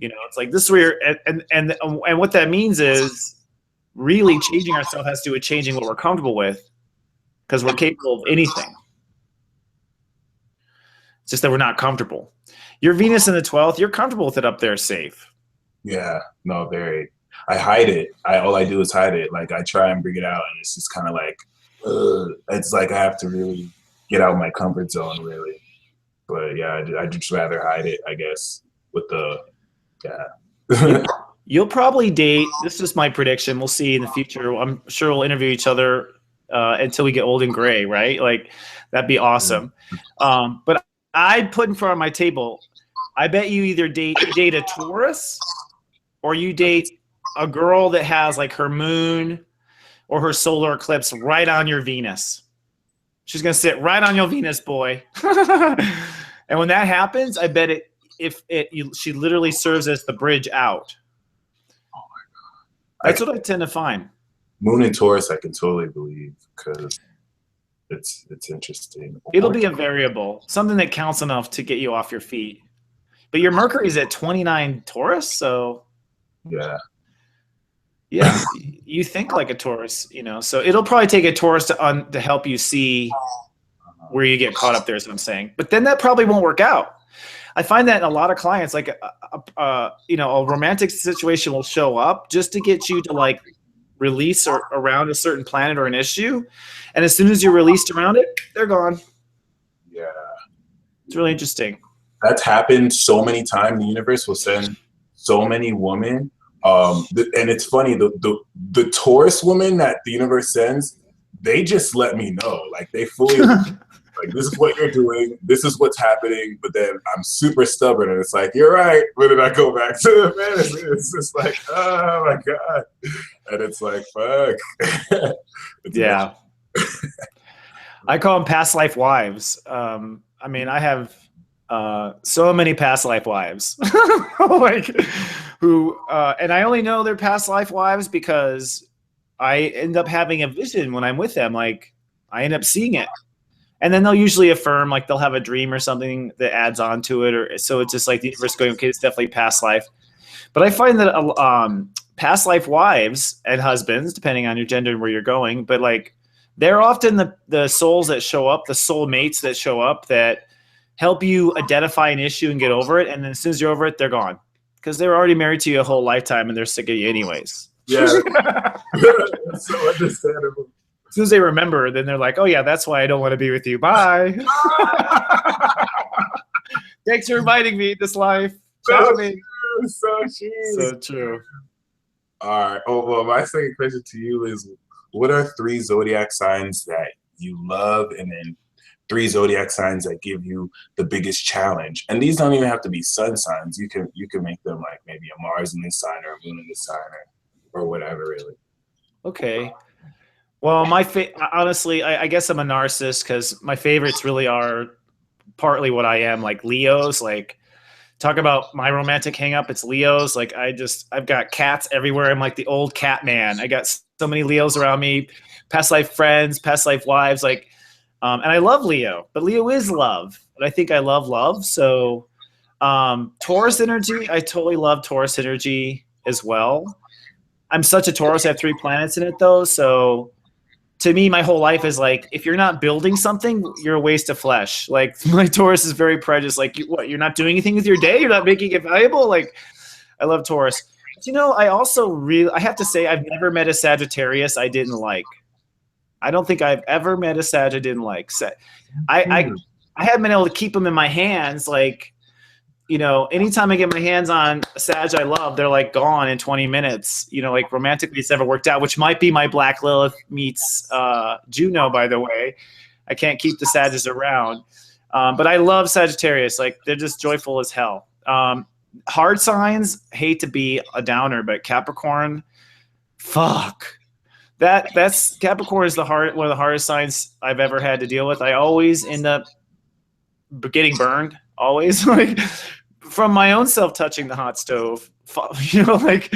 It's like this is where and what that means is really changing ourselves has to do with changing what we're comfortable with, because we're capable of anything. It's just that we're not comfortable. Your Venus in the 12th, you're comfortable with it up there safe. Yeah, no, very. I hide it. All I do is hide it. Like I try and bring it out, and it's just kind of like, it's like I have to really get out of my comfort zone, really. But yeah, I'd just rather hide it, I guess. With the, yeah. You'll probably date. This is my prediction. We'll see in the future. I'm sure we'll interview each other until we get old and gray, right? Like that'd be awesome. But I put in front of my table, I bet you either date a Taurus or you date a girl that has like her moon or her solar eclipse right on your Venus. She's going to sit right on your Venus, boy. And when that happens, I bet she literally serves as the bridge out. Oh my God. That's what I tend to find. Moon and Taurus, I can totally believe because it's interesting. It'll be a variable, something that counts enough to get you off your feet. But your Mercury is at 29 Taurus, so yeah, you think like a Taurus, So it'll probably take a Taurus to help you see where you get caught up there, is what I'm saying. But then that probably won't work out. I find that in a lot of clients, like a romantic situation will show up just to get you to like release or around a certain planet or an issue, and as soon as you're released around it, they're gone. Yeah, it's really interesting. That's happened so many times. The universe will send so many women And it's funny, the Taurus women that the universe sends, they just let me know, like they fully like, this is what you're doing, this is what's happening, but then I'm super stubborn and it's like, you're right, but then I go back to the fantasy. It's just like, oh my God. And it's like, fuck. It's Yeah. I call them past life wives. I mean, I have so many past life wives, like who, and I only know they're past life wives because I end up having a vision when I'm with them. Like I end up seeing it, and then they'll usually affirm, like they'll have a dream or something that adds on to it, or so it's just like the universe going, okay, it's definitely past life. But I find that past life wives and husbands, depending on your gender and where you're going, but like they're often the souls that show up, the soul mates that show up that help you identify an issue and get over it. And then as soon as you're over it, they're gone because they're already married to you a whole lifetime and they're sick of you anyways. Yeah. That's so understandable. As soon as they remember, then they're like, oh yeah, that's why I don't want to be with you. Bye. Thanks for inviting me this life. So true. So true. So true. All right. Oh, well, my second question to you is, what are 3 zodiac signs that you love, and then 3 zodiac signs that give you the biggest challenge? And these don't even have to be sun signs. You can make them like maybe a Mars in this sign or a Moon in this sign or whatever, really. Okay. Well, honestly, I guess I'm a narcissist because my favorites really are partly what I am, like Leos. Like, talk about my romantic hang up, it's Leos. Like I've got cats everywhere. I'm like the old cat man. I got so many Leos around me, past life friends, past life wives, like, and I love Leo, but Leo is love. But I think I love love. So Taurus energy, I totally love Taurus energy as well. I'm such a Taurus. I have 3 planets in it though. So to me, my whole life is like, if you're not building something, you're a waste of flesh. Like my Taurus is very prejudiced. Like, you're not doing anything with your day? You're not making it valuable? Like, I love Taurus. But, you know, I also I have to say, I've never met a Sagittarius I didn't like. I don't think I've ever met a Sag I didn't like. I haven't been able to keep them in my hands. Like, you know, anytime I get my hands on a Sag I love, they're like gone in 20 minutes. You know, like romantically, it's never worked out, which might be my Black Lilith meets Juno, by the way. I can't keep the Sages around. But I love Sagittarius. Like, they're just joyful as hell. Hard signs, hate to be a downer, but Capricorn, fuck. That's Capricorn is one of the hardest signs I've ever had to deal with. I always end up getting burned, always. Like, from my own self touching the hot stove, you know, like,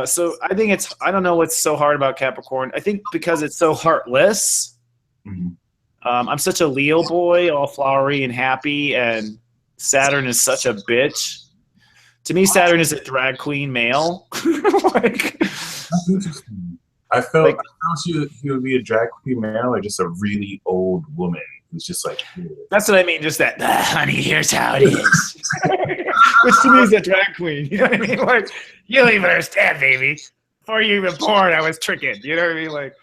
so I think I don't know what's so hard about Capricorn. I think because it's so heartless. Mm-hmm. I'm such a Leo boy, all flowery and happy, and Saturn is such a bitch. To me, Saturn is a drag queen male. Like, that's interesting. I felt she would be a drag queen male or just a really old woman. It's just like, that's what I mean. Just that, honey, here's how it is. Which to me is a drag queen. You know what I mean? Like, you don't even understand, baby. Before you even born, I was tricking. You know what I mean? Like,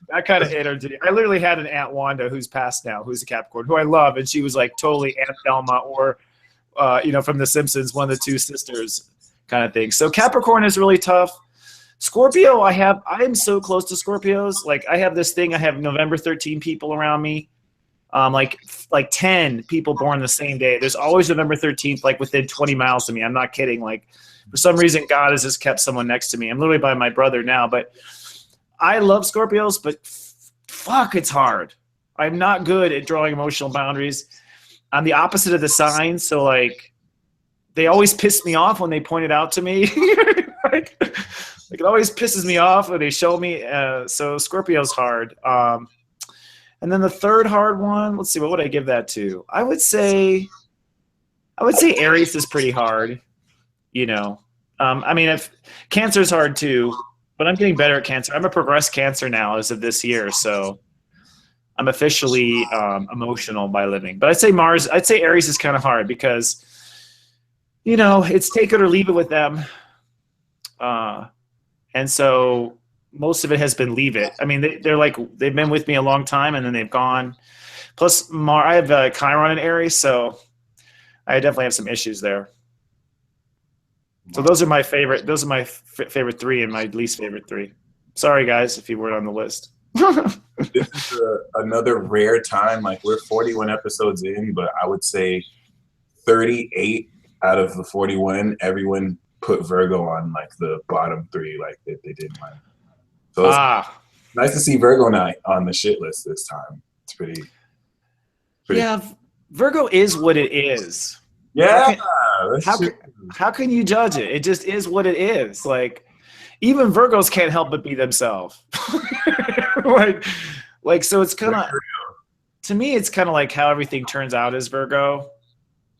that kind of energy. I literally had an Aunt Wanda who's passed now, who's a Capricorn, who I love, and she was like totally Aunt Thelma or, you know, from The Simpsons, one of the 2 sisters kind of thing. So Capricorn is really tough. Scorpio, I am so close to Scorpios. Like, I have this thing. I have November 13 people around me. Like 10 people born the same day. There's always November 13th, like within 20 miles of me. I'm not kidding. Like, for some reason, God has just kept someone next to me. I'm literally by my brother now, but I love Scorpios, but fuck, it's hard. I'm not good at drawing emotional boundaries. I'm the opposite of the signs. So like, they always piss me off when they point it out to me. Like, it always pisses me off when they show me. So Scorpio's hard. And then the third hard one, let's see, what would I give that to? I would say Aries is pretty hard. You know, I mean, if Cancer's hard too, but I'm getting better at Cancer. I'm a progressed Cancer now as of this year, so I'm officially emotional by living. But I'd say Aries is kind of hard because, you know, it's take it or leave it with them. And so most of it has been leave it. I mean, they're like, they've been with me a long time and then they've gone. Plus, I have Chiron in Aries, so I definitely have some issues there. So those are my favorite. Those are my favorite three and my least favorite three. Sorry, guys, if you weren't on the list. This is another rare time. Like we're 41 episodes in, but I would say 38 out of the 41, everyone put Virgo on like the bottom three, like they didn't like. So it's nice to see Virgo not on the shit list this time. It's pretty yeah, Virgo is what it is. Yeah. How can you judge it? It just is what it is. Like even Virgos can't help but be themselves. like so it's kind of, to me it's kind of like how everything turns out as Virgo.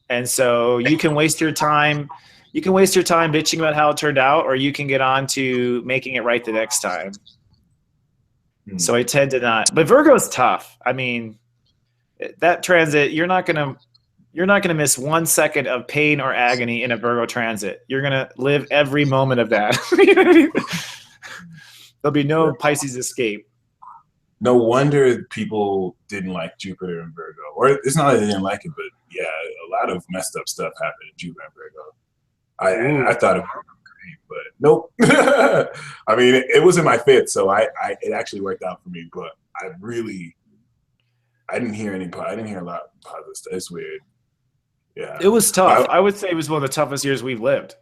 And so you can waste your time bitching about how it turned out, or you can get on to making it right the next time. So I tend to not, but Virgo's tough. I mean, that transit, you're not gonna miss 1 second of pain or agony in a Virgo transit. You're gonna live every moment of that. There'll be no Pisces escape. No wonder people didn't like Jupiter and Virgo. Or it's not that they didn't like it, but yeah, a lot of messed up stuff happened in Jupiter and Virgo. I thought it was great, but nope. I mean, it was in my fifth, so it actually worked out for me. But I didn't hear a lot of positive stuff. It's weird. Yeah, it was tough. I would say it was one of the toughest years we've lived.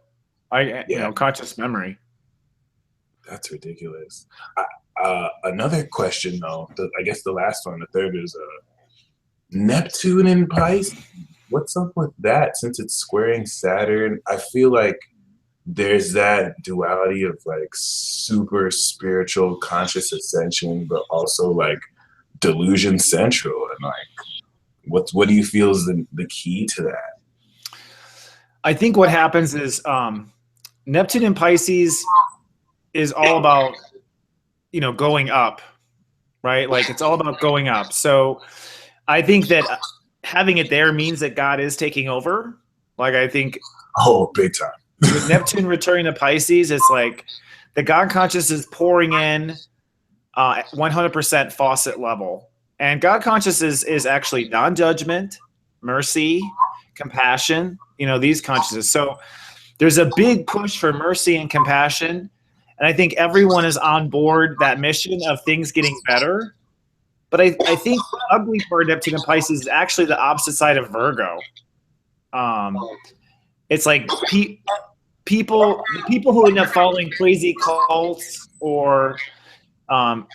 Conscious memory. That's ridiculous. Another question, though. I guess the last one, the third, is Neptune in Pisces. What's up with that? Since it's squaring Saturn, I feel like there's that duality of like super spiritual conscious ascension, but also like delusion central. And like, what do you feel is the key to that? I think what happens is Neptune in Pisces is all about, going up, right? Like it's all about going up. So I think that having it there means that God is taking over. Like I think big time. With Neptune returning to Pisces, it's like the God conscious is pouring in 100% faucet level. And God conscious is actually non-judgment, mercy, compassion, these consciousness. So there's a big push for mercy and compassion. And I think everyone is on board that mission of things getting better. But I think the ugly part of Neptune and Pisces is actually the opposite side of Virgo. It's like people who end up following crazy cults or, or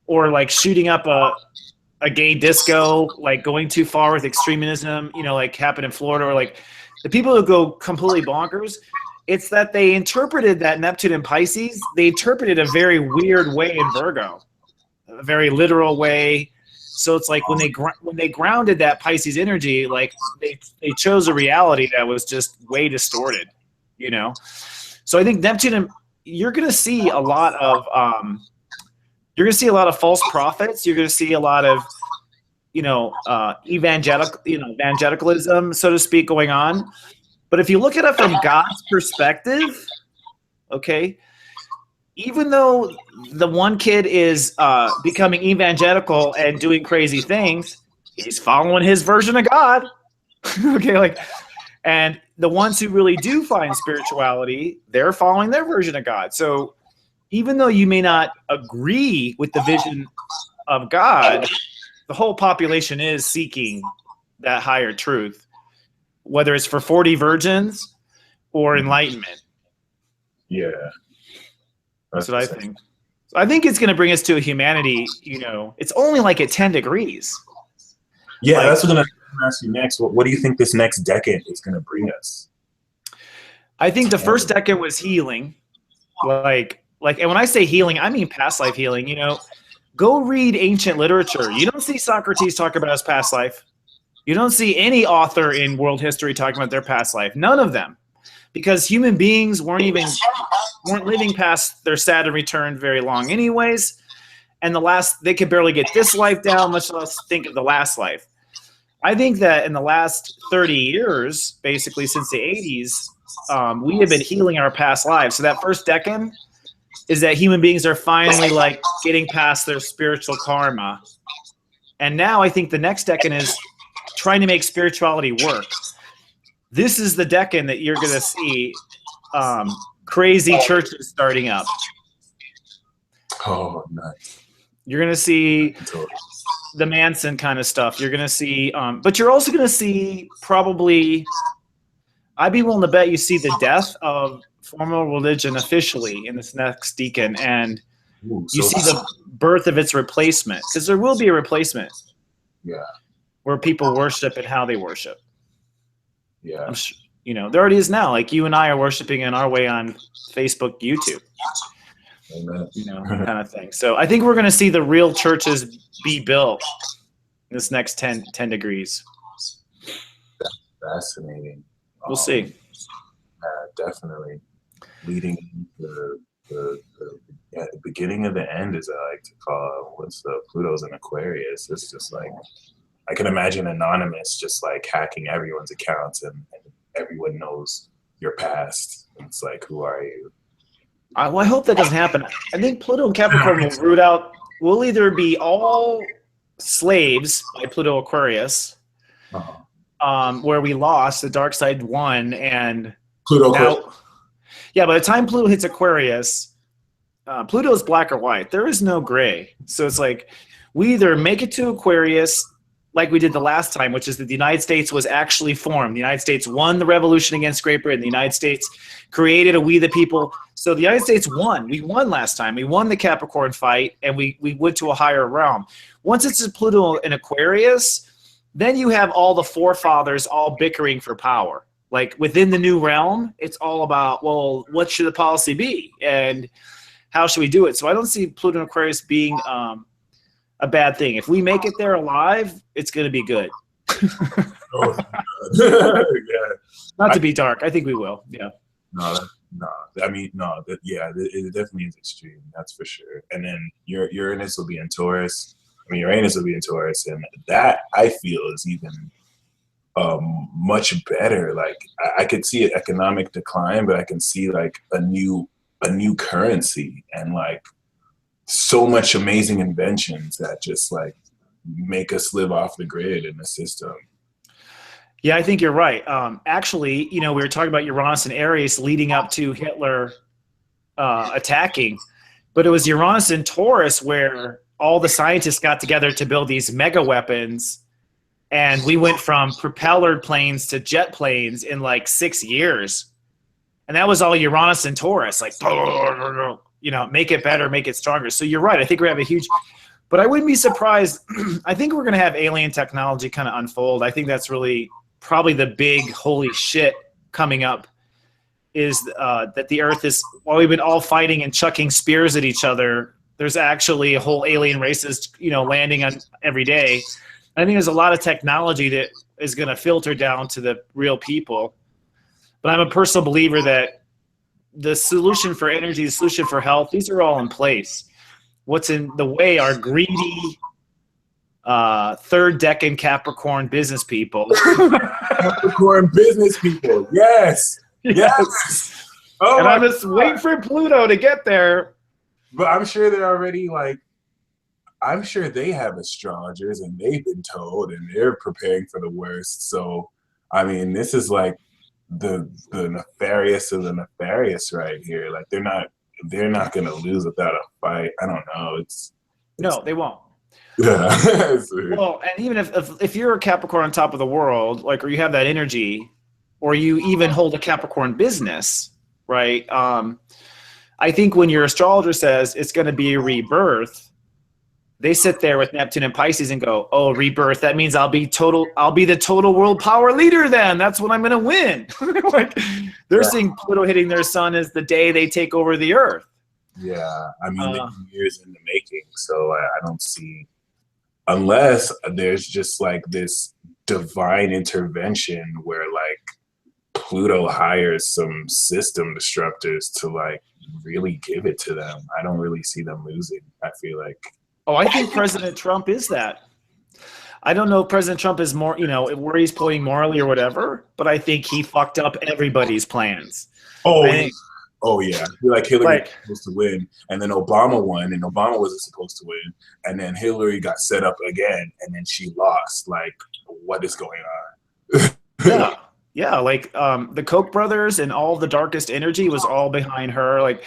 like shooting up a gay disco, like going too far with extremism, like happened in Florida, or like the people who go completely bonkers. It's that they interpreted that Neptune and Pisces, they interpreted a very weird way in Virgo, a very literal way. So it's like when they grounded that Pisces energy, like they chose a reality that was just way distorted, So I think Neptune, you're going to see a lot of false prophets. You're going to see a lot of, evangelicalism, so to speak, going on. But if you look at it from God's perspective, okay, even though the one kid is becoming evangelical and doing crazy things, he's following his version of God. Okay, and the ones who really do find spirituality, they're following their version of God. So even though you may not agree with the vision of God, the whole population is seeking that higher truth, whether it's for 40 virgins or enlightenment. Yeah. That's what I think. So I think it's going to bring us to a humanity, it's only like at 10 degrees. Yeah, that's what I'm going to ask you next. What do you think this next decade is going to bring us? I think the first decade was healing. And when I say healing, I mean past life healing. Go read ancient literature. You don't see Socrates talk about his past life. You don't see any author in world history talking about their past life. None of them. Because human beings weren't living past their Saturn return very long anyways. And they could barely get this life down, much less think of the last life. I think that in the last 30 years, basically since the 80s, we have been healing our past lives. So that first decade is that human beings are finally like getting past their spiritual karma. And now I think the next decade is trying to make spirituality work. this is the decade that you're going to see crazy churches starting up. Oh, nice. You're going to see the Manson kind of stuff. You're going to see, but you're also going to see probably, I'd be willing to bet you see the death of formal religion officially in this next deacon, and you see the birth of its replacement, because there will be a replacement. Yeah. Where people worship and how they worship. Yeah. You know, there already is now. Like you and I are worshiping in our way on Facebook, YouTube. Amen. You know, kind of thing. So I think we're going to see the real churches be built in this next 10 degrees. That's fascinating. We'll see. Definitely. Leading the beginning of the end, as I like to call it, with Pluto's in Aquarius. It's just like, I can imagine Anonymous just like hacking everyone's accounts and everyone knows your past. And it's like, who are you? Well, I hope that doesn't happen. I think Pluto and Capricorn will root out. We'll either be all slaves by Pluto Aquarius, where we lost, the dark side won, and Pluto now, yeah, by the time Pluto hits Aquarius, Pluto is black or white. There is no gray. So it's like we either make it to Aquarius like we did the last time, which is that the United States was actually formed. The United States won the revolution against Great Britain. The United States created a We the People. So the United States won. We won last time. We won the Capricorn fight, and we went to a higher realm. Once it's a Pluto in Aquarius, then you have all the forefathers all bickering for power. Like within the new realm, it's all about, well, what should the policy be? And how should we do it? So I don't see Pluto and Aquarius being a bad thing. If we make it there alive, it's going to be good. Yeah. Not to be dark. I think we will. Yeah. No. I mean, no. It definitely is extreme. That's for sure. And then Uranus will be in Taurus. Uranus will be in Taurus, and that I feel is even much better. Like I could see an economic decline, but I can see like a new currency and like so much amazing inventions that just like make us live off the grid in the system. Yeah, I think you're right. Actually, we were talking about Uranus and Aries leading up to Hitler attacking, but it was Uranus and Taurus where all the scientists got together to build these mega weapons, and we went from propellered planes to jet planes in like 6 years. And that was all Uranus and Taurus, like, make it better, make it stronger. So you're right. I think we have a huge, but I wouldn't be surprised. I think we're going to have alien technology kind of unfold. I think that's really probably the big holy shit coming up is that the Earth is, while we've been all fighting and chucking spears at each other, there's actually a whole alien races, landing on every day. I think there's a lot of technology that is going to filter down to the real people. But I'm a personal believer that the solution for energy, the solution for health, these are all in place. What's in the way are greedy third decan Capricorn business people. Capricorn business people, yes. Oh, and I'm just waiting for Pluto to get there. But I'm sure they're already like, I'm sure they have astrologers and they've been told and they're preparing for the worst. So, this is like the nefarious of the nefarious right here. Like they're not going to lose without a fight. I don't know. No, they won't. Yeah. Well, and even if you're a Capricorn on top of the world, like, or you have that energy, or you even hold a Capricorn business, right? I think when your astrologer says it's going to be a rebirth, they sit there with Neptune and Pisces and go, "Oh, rebirth. That means I'll be the total world power leader. Then that's when I'm going to win." Like they're seeing Pluto hitting their sun as the day they take over the Earth. Yeah, years in the making. So I don't see, unless there's just like this divine intervention where like Pluto hires some system disruptors to like really give it to them. I don't really see them losing. I feel like. Oh, I think President Trump is that. I don't know if President Trump is more, where he's playing morally or whatever, but I think he fucked up everybody's plans. Oh yeah. Like Hillary was supposed to win, and then Obama won, and Obama wasn't supposed to win, and then Hillary got set up again, and then she lost. Like, what is going on? Yeah, like the Koch brothers and all the darkest energy was all behind her. Like,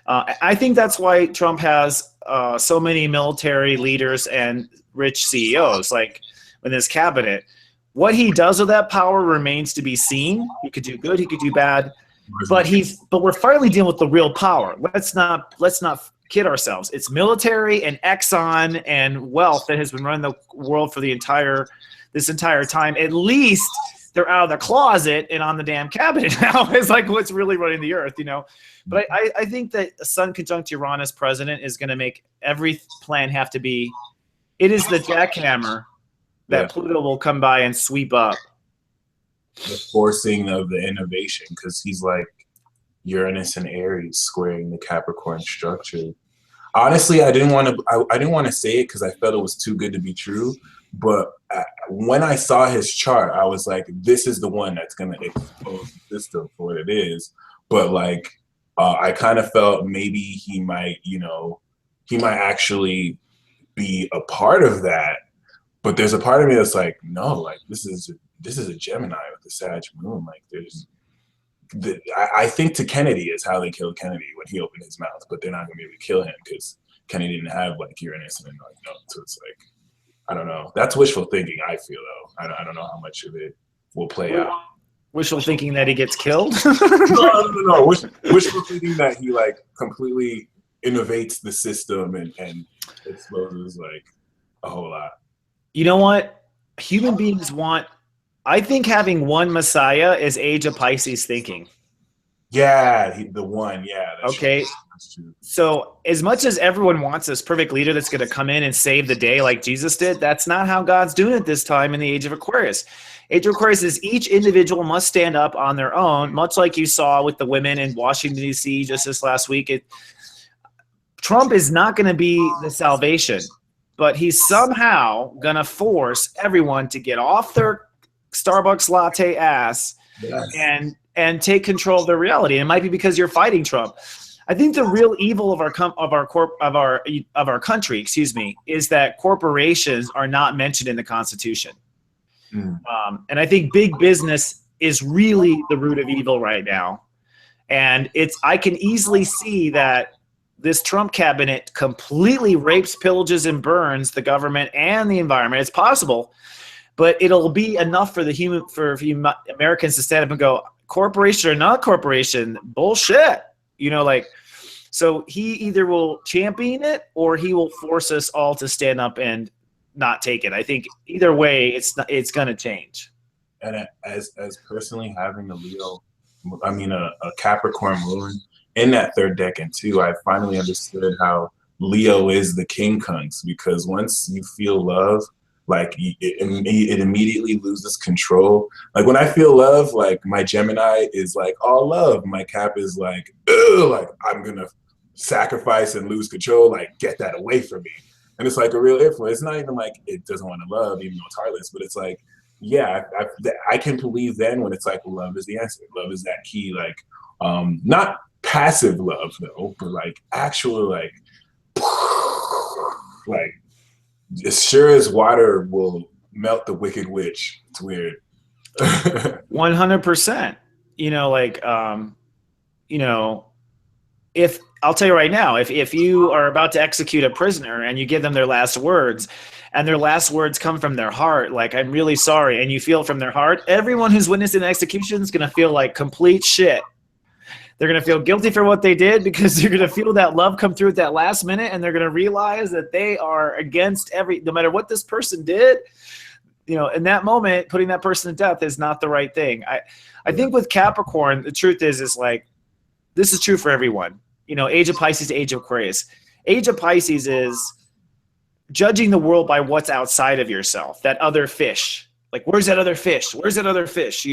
I think that's why Trump has so many military leaders and rich CEOs, like in his cabinet. What he does with that power remains to be seen. He could do good, he could do bad, but we're finally dealing with the real power. Let's not kid ourselves. It's military and Exxon and wealth that has been running the world for this entire time. At least they're out of the closet and on the damn cabinet now. It's like what's really running the earth, you know. But I think that Sun conjunct Uranus president is going to make every plan have to be. It is the jackhammer that Pluto will come by and sweep up. The forcing of the innovation, because he's like Uranus and Aries squaring the Capricorn structure. Honestly, I didn't want to say it because I felt it was too good to be true. But when I saw his chart, I was like, this is the one that's going to expose the system for what it is. But like, I kind of felt maybe he might actually be a part of that. But there's a part of me that's like, no, like this is a Gemini with the Sag moon. Like I think to Kennedy is how they killed Kennedy when he opened his mouth, but they're not gonna be able to kill him because Kennedy didn't have like Uranus and like no. So it's like, I don't know. That's wishful thinking, I feel though. I don't know how much of it will play out. Wishful thinking that he gets killed? No. Wishful thinking that he like completely innovates the system and exposes like a whole lot. You know what? Human beings want. I think having one Messiah is Age of Pisces thinking. Yeah, the one. Yeah. Okay. True. So as much as everyone wants this perfect leader that's going to come in and save the day like Jesus did, that's not how God's doing it this time in the Age of Aquarius. Age of Aquarius is each individual must stand up on their own, much like you saw with the women in Washington, D.C. just this last week. Trump is not going to be the salvation, but he's somehow going to force everyone to get off their Starbucks latte ass and take control of their reality. And it might be because you're fighting Trump. I think the real evil of our country, is that corporations are not mentioned in the Constitution. And I think big business is really the root of evil right now. And I can easily see that this Trump cabinet completely rapes, pillages, and burns the government and the environment. It's possible, but it'll be enough for Americans to stand up and go, corporation or not corporation, bullshit. You know, like, so he either will champion it or he will force us all to stand up and not take it. I think either way, it's going to change. And as personally having a Capricorn moon in that third decan too, I finally understood how Leo is the king kunks, because once you feel love, like it immediately loses control. Like when I feel love, like my Gemini is like all love, my Cap is like, ugh, like I'm gonna sacrifice and lose control, like get that away from me. And it's like a real influence. It's not even like it doesn't want to love, even though it's heartless, but it's like, yeah, I can believe then when it's like love is the answer. Love is that key, like not passive love though, but like actual like as sure as water will melt the wicked witch. It's weird. 100%. You know, like if I'll tell you right now, if you are about to execute a prisoner and you give them their last words and their last words come from their heart, like, I'm really sorry, and you feel from their heart, everyone who's witnessed an execution is going to feel like complete shit. They're going to feel guilty for what they did because they're going to feel that love come through at that last minute, and they're going to realize that they are against no matter what this person did, in that moment, putting that person to death is not the right thing. I think with Capricorn, the truth is like, this is true for everyone. Age of Pisces to Age of Aquarius. Age of Pisces is judging the world by what's outside of yourself, that other fish. Like, where's that other fish? Where's that other fish,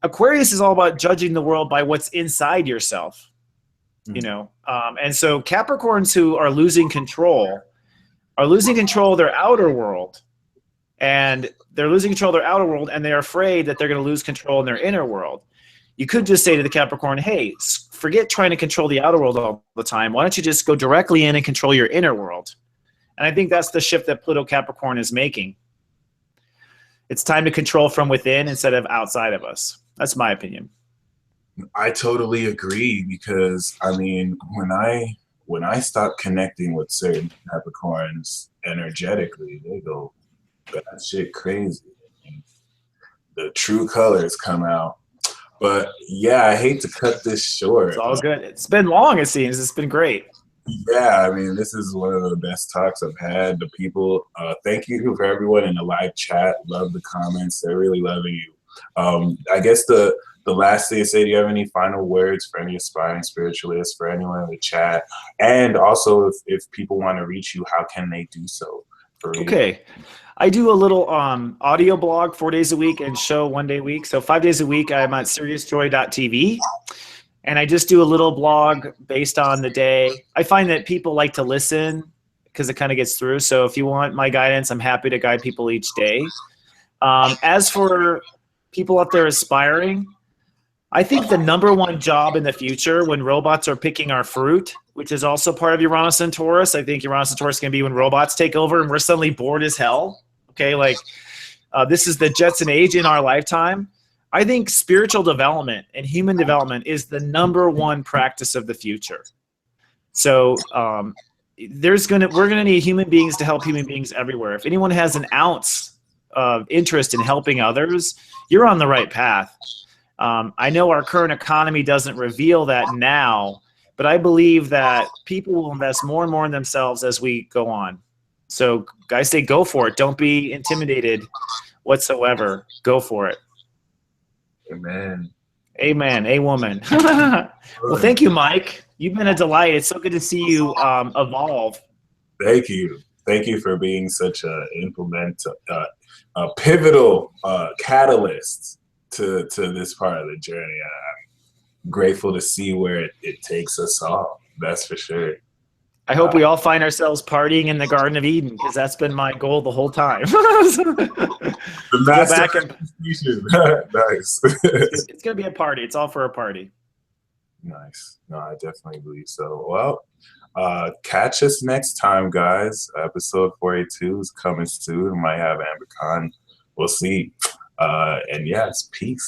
Aquarius is all about judging the world by what's inside yourself, and so Capricorns who are losing control of their outer world, and they're losing control of their outer world, and they're afraid that they're going to lose control in their inner world. You could just say to the Capricorn, hey, forget trying to control the outer world all the time. Why don't you just go directly in and control your inner world? And I think that's the shift that Pluto Capricorn is making. It's time to control from within instead of outside of us. That's my opinion. I totally agree because I mean, when I stop connecting with certain Capricorns energetically, they go shit crazy. And the true colors come out. But yeah, I hate to cut this It's short. all good. It's been long, it seems. It's been great. Yeah, I mean, this is one of the best talks I've had. The people, thank you for everyone in the live chat. Love the comments. They're really loving you. I guess the last thing to say, do you have any final words for any aspiring spiritualists, for anyone in the chat? And also, if people want to reach you, how can they do so for you? Okay. I do a little audio blog 4 days a week and show 1 day a week. So 5 days a week, I'm at seriousjoy.tv. And I just do a little blog based on the day. I find that people like to listen because it kind of gets through. So if you want my guidance, I'm happy to guide people each day. As for people out there aspiring, I think the number one job in the future when robots are picking our fruit, which is also part of Uranus and Taurus, I think Uranus and Taurus is going to be when robots take over and we're suddenly bored as hell. Okay, like this is the Jetson age in our lifetime. I think spiritual development and human development is the number one practice of the future. So we're gonna need human beings to help human beings everywhere. If anyone has an ounce of interest in helping others, you're on the right path. I know our current economy doesn't reveal that now, but I believe that people will invest more and more in themselves as we go on. So guys say go for it. Don't be intimidated whatsoever. Go for it. Amen. Amen. A woman. Well, thank you, Mike. You've been a delight. It's so good to see you evolve. Thank you. Thank you for being such a pivotal catalyst to this part of the journey. I'm grateful to see where it takes us all. That's for sure. I hope we all find ourselves partying in the Garden of Eden because that's been my goal the whole time. The Go back and nice. it's gonna be a party. It's all for a party. Nice. No, I definitely believe so. Well, catch us next time, guys. Episode 482 is coming soon. We might have Amber Khan. We'll see. And yes, peace.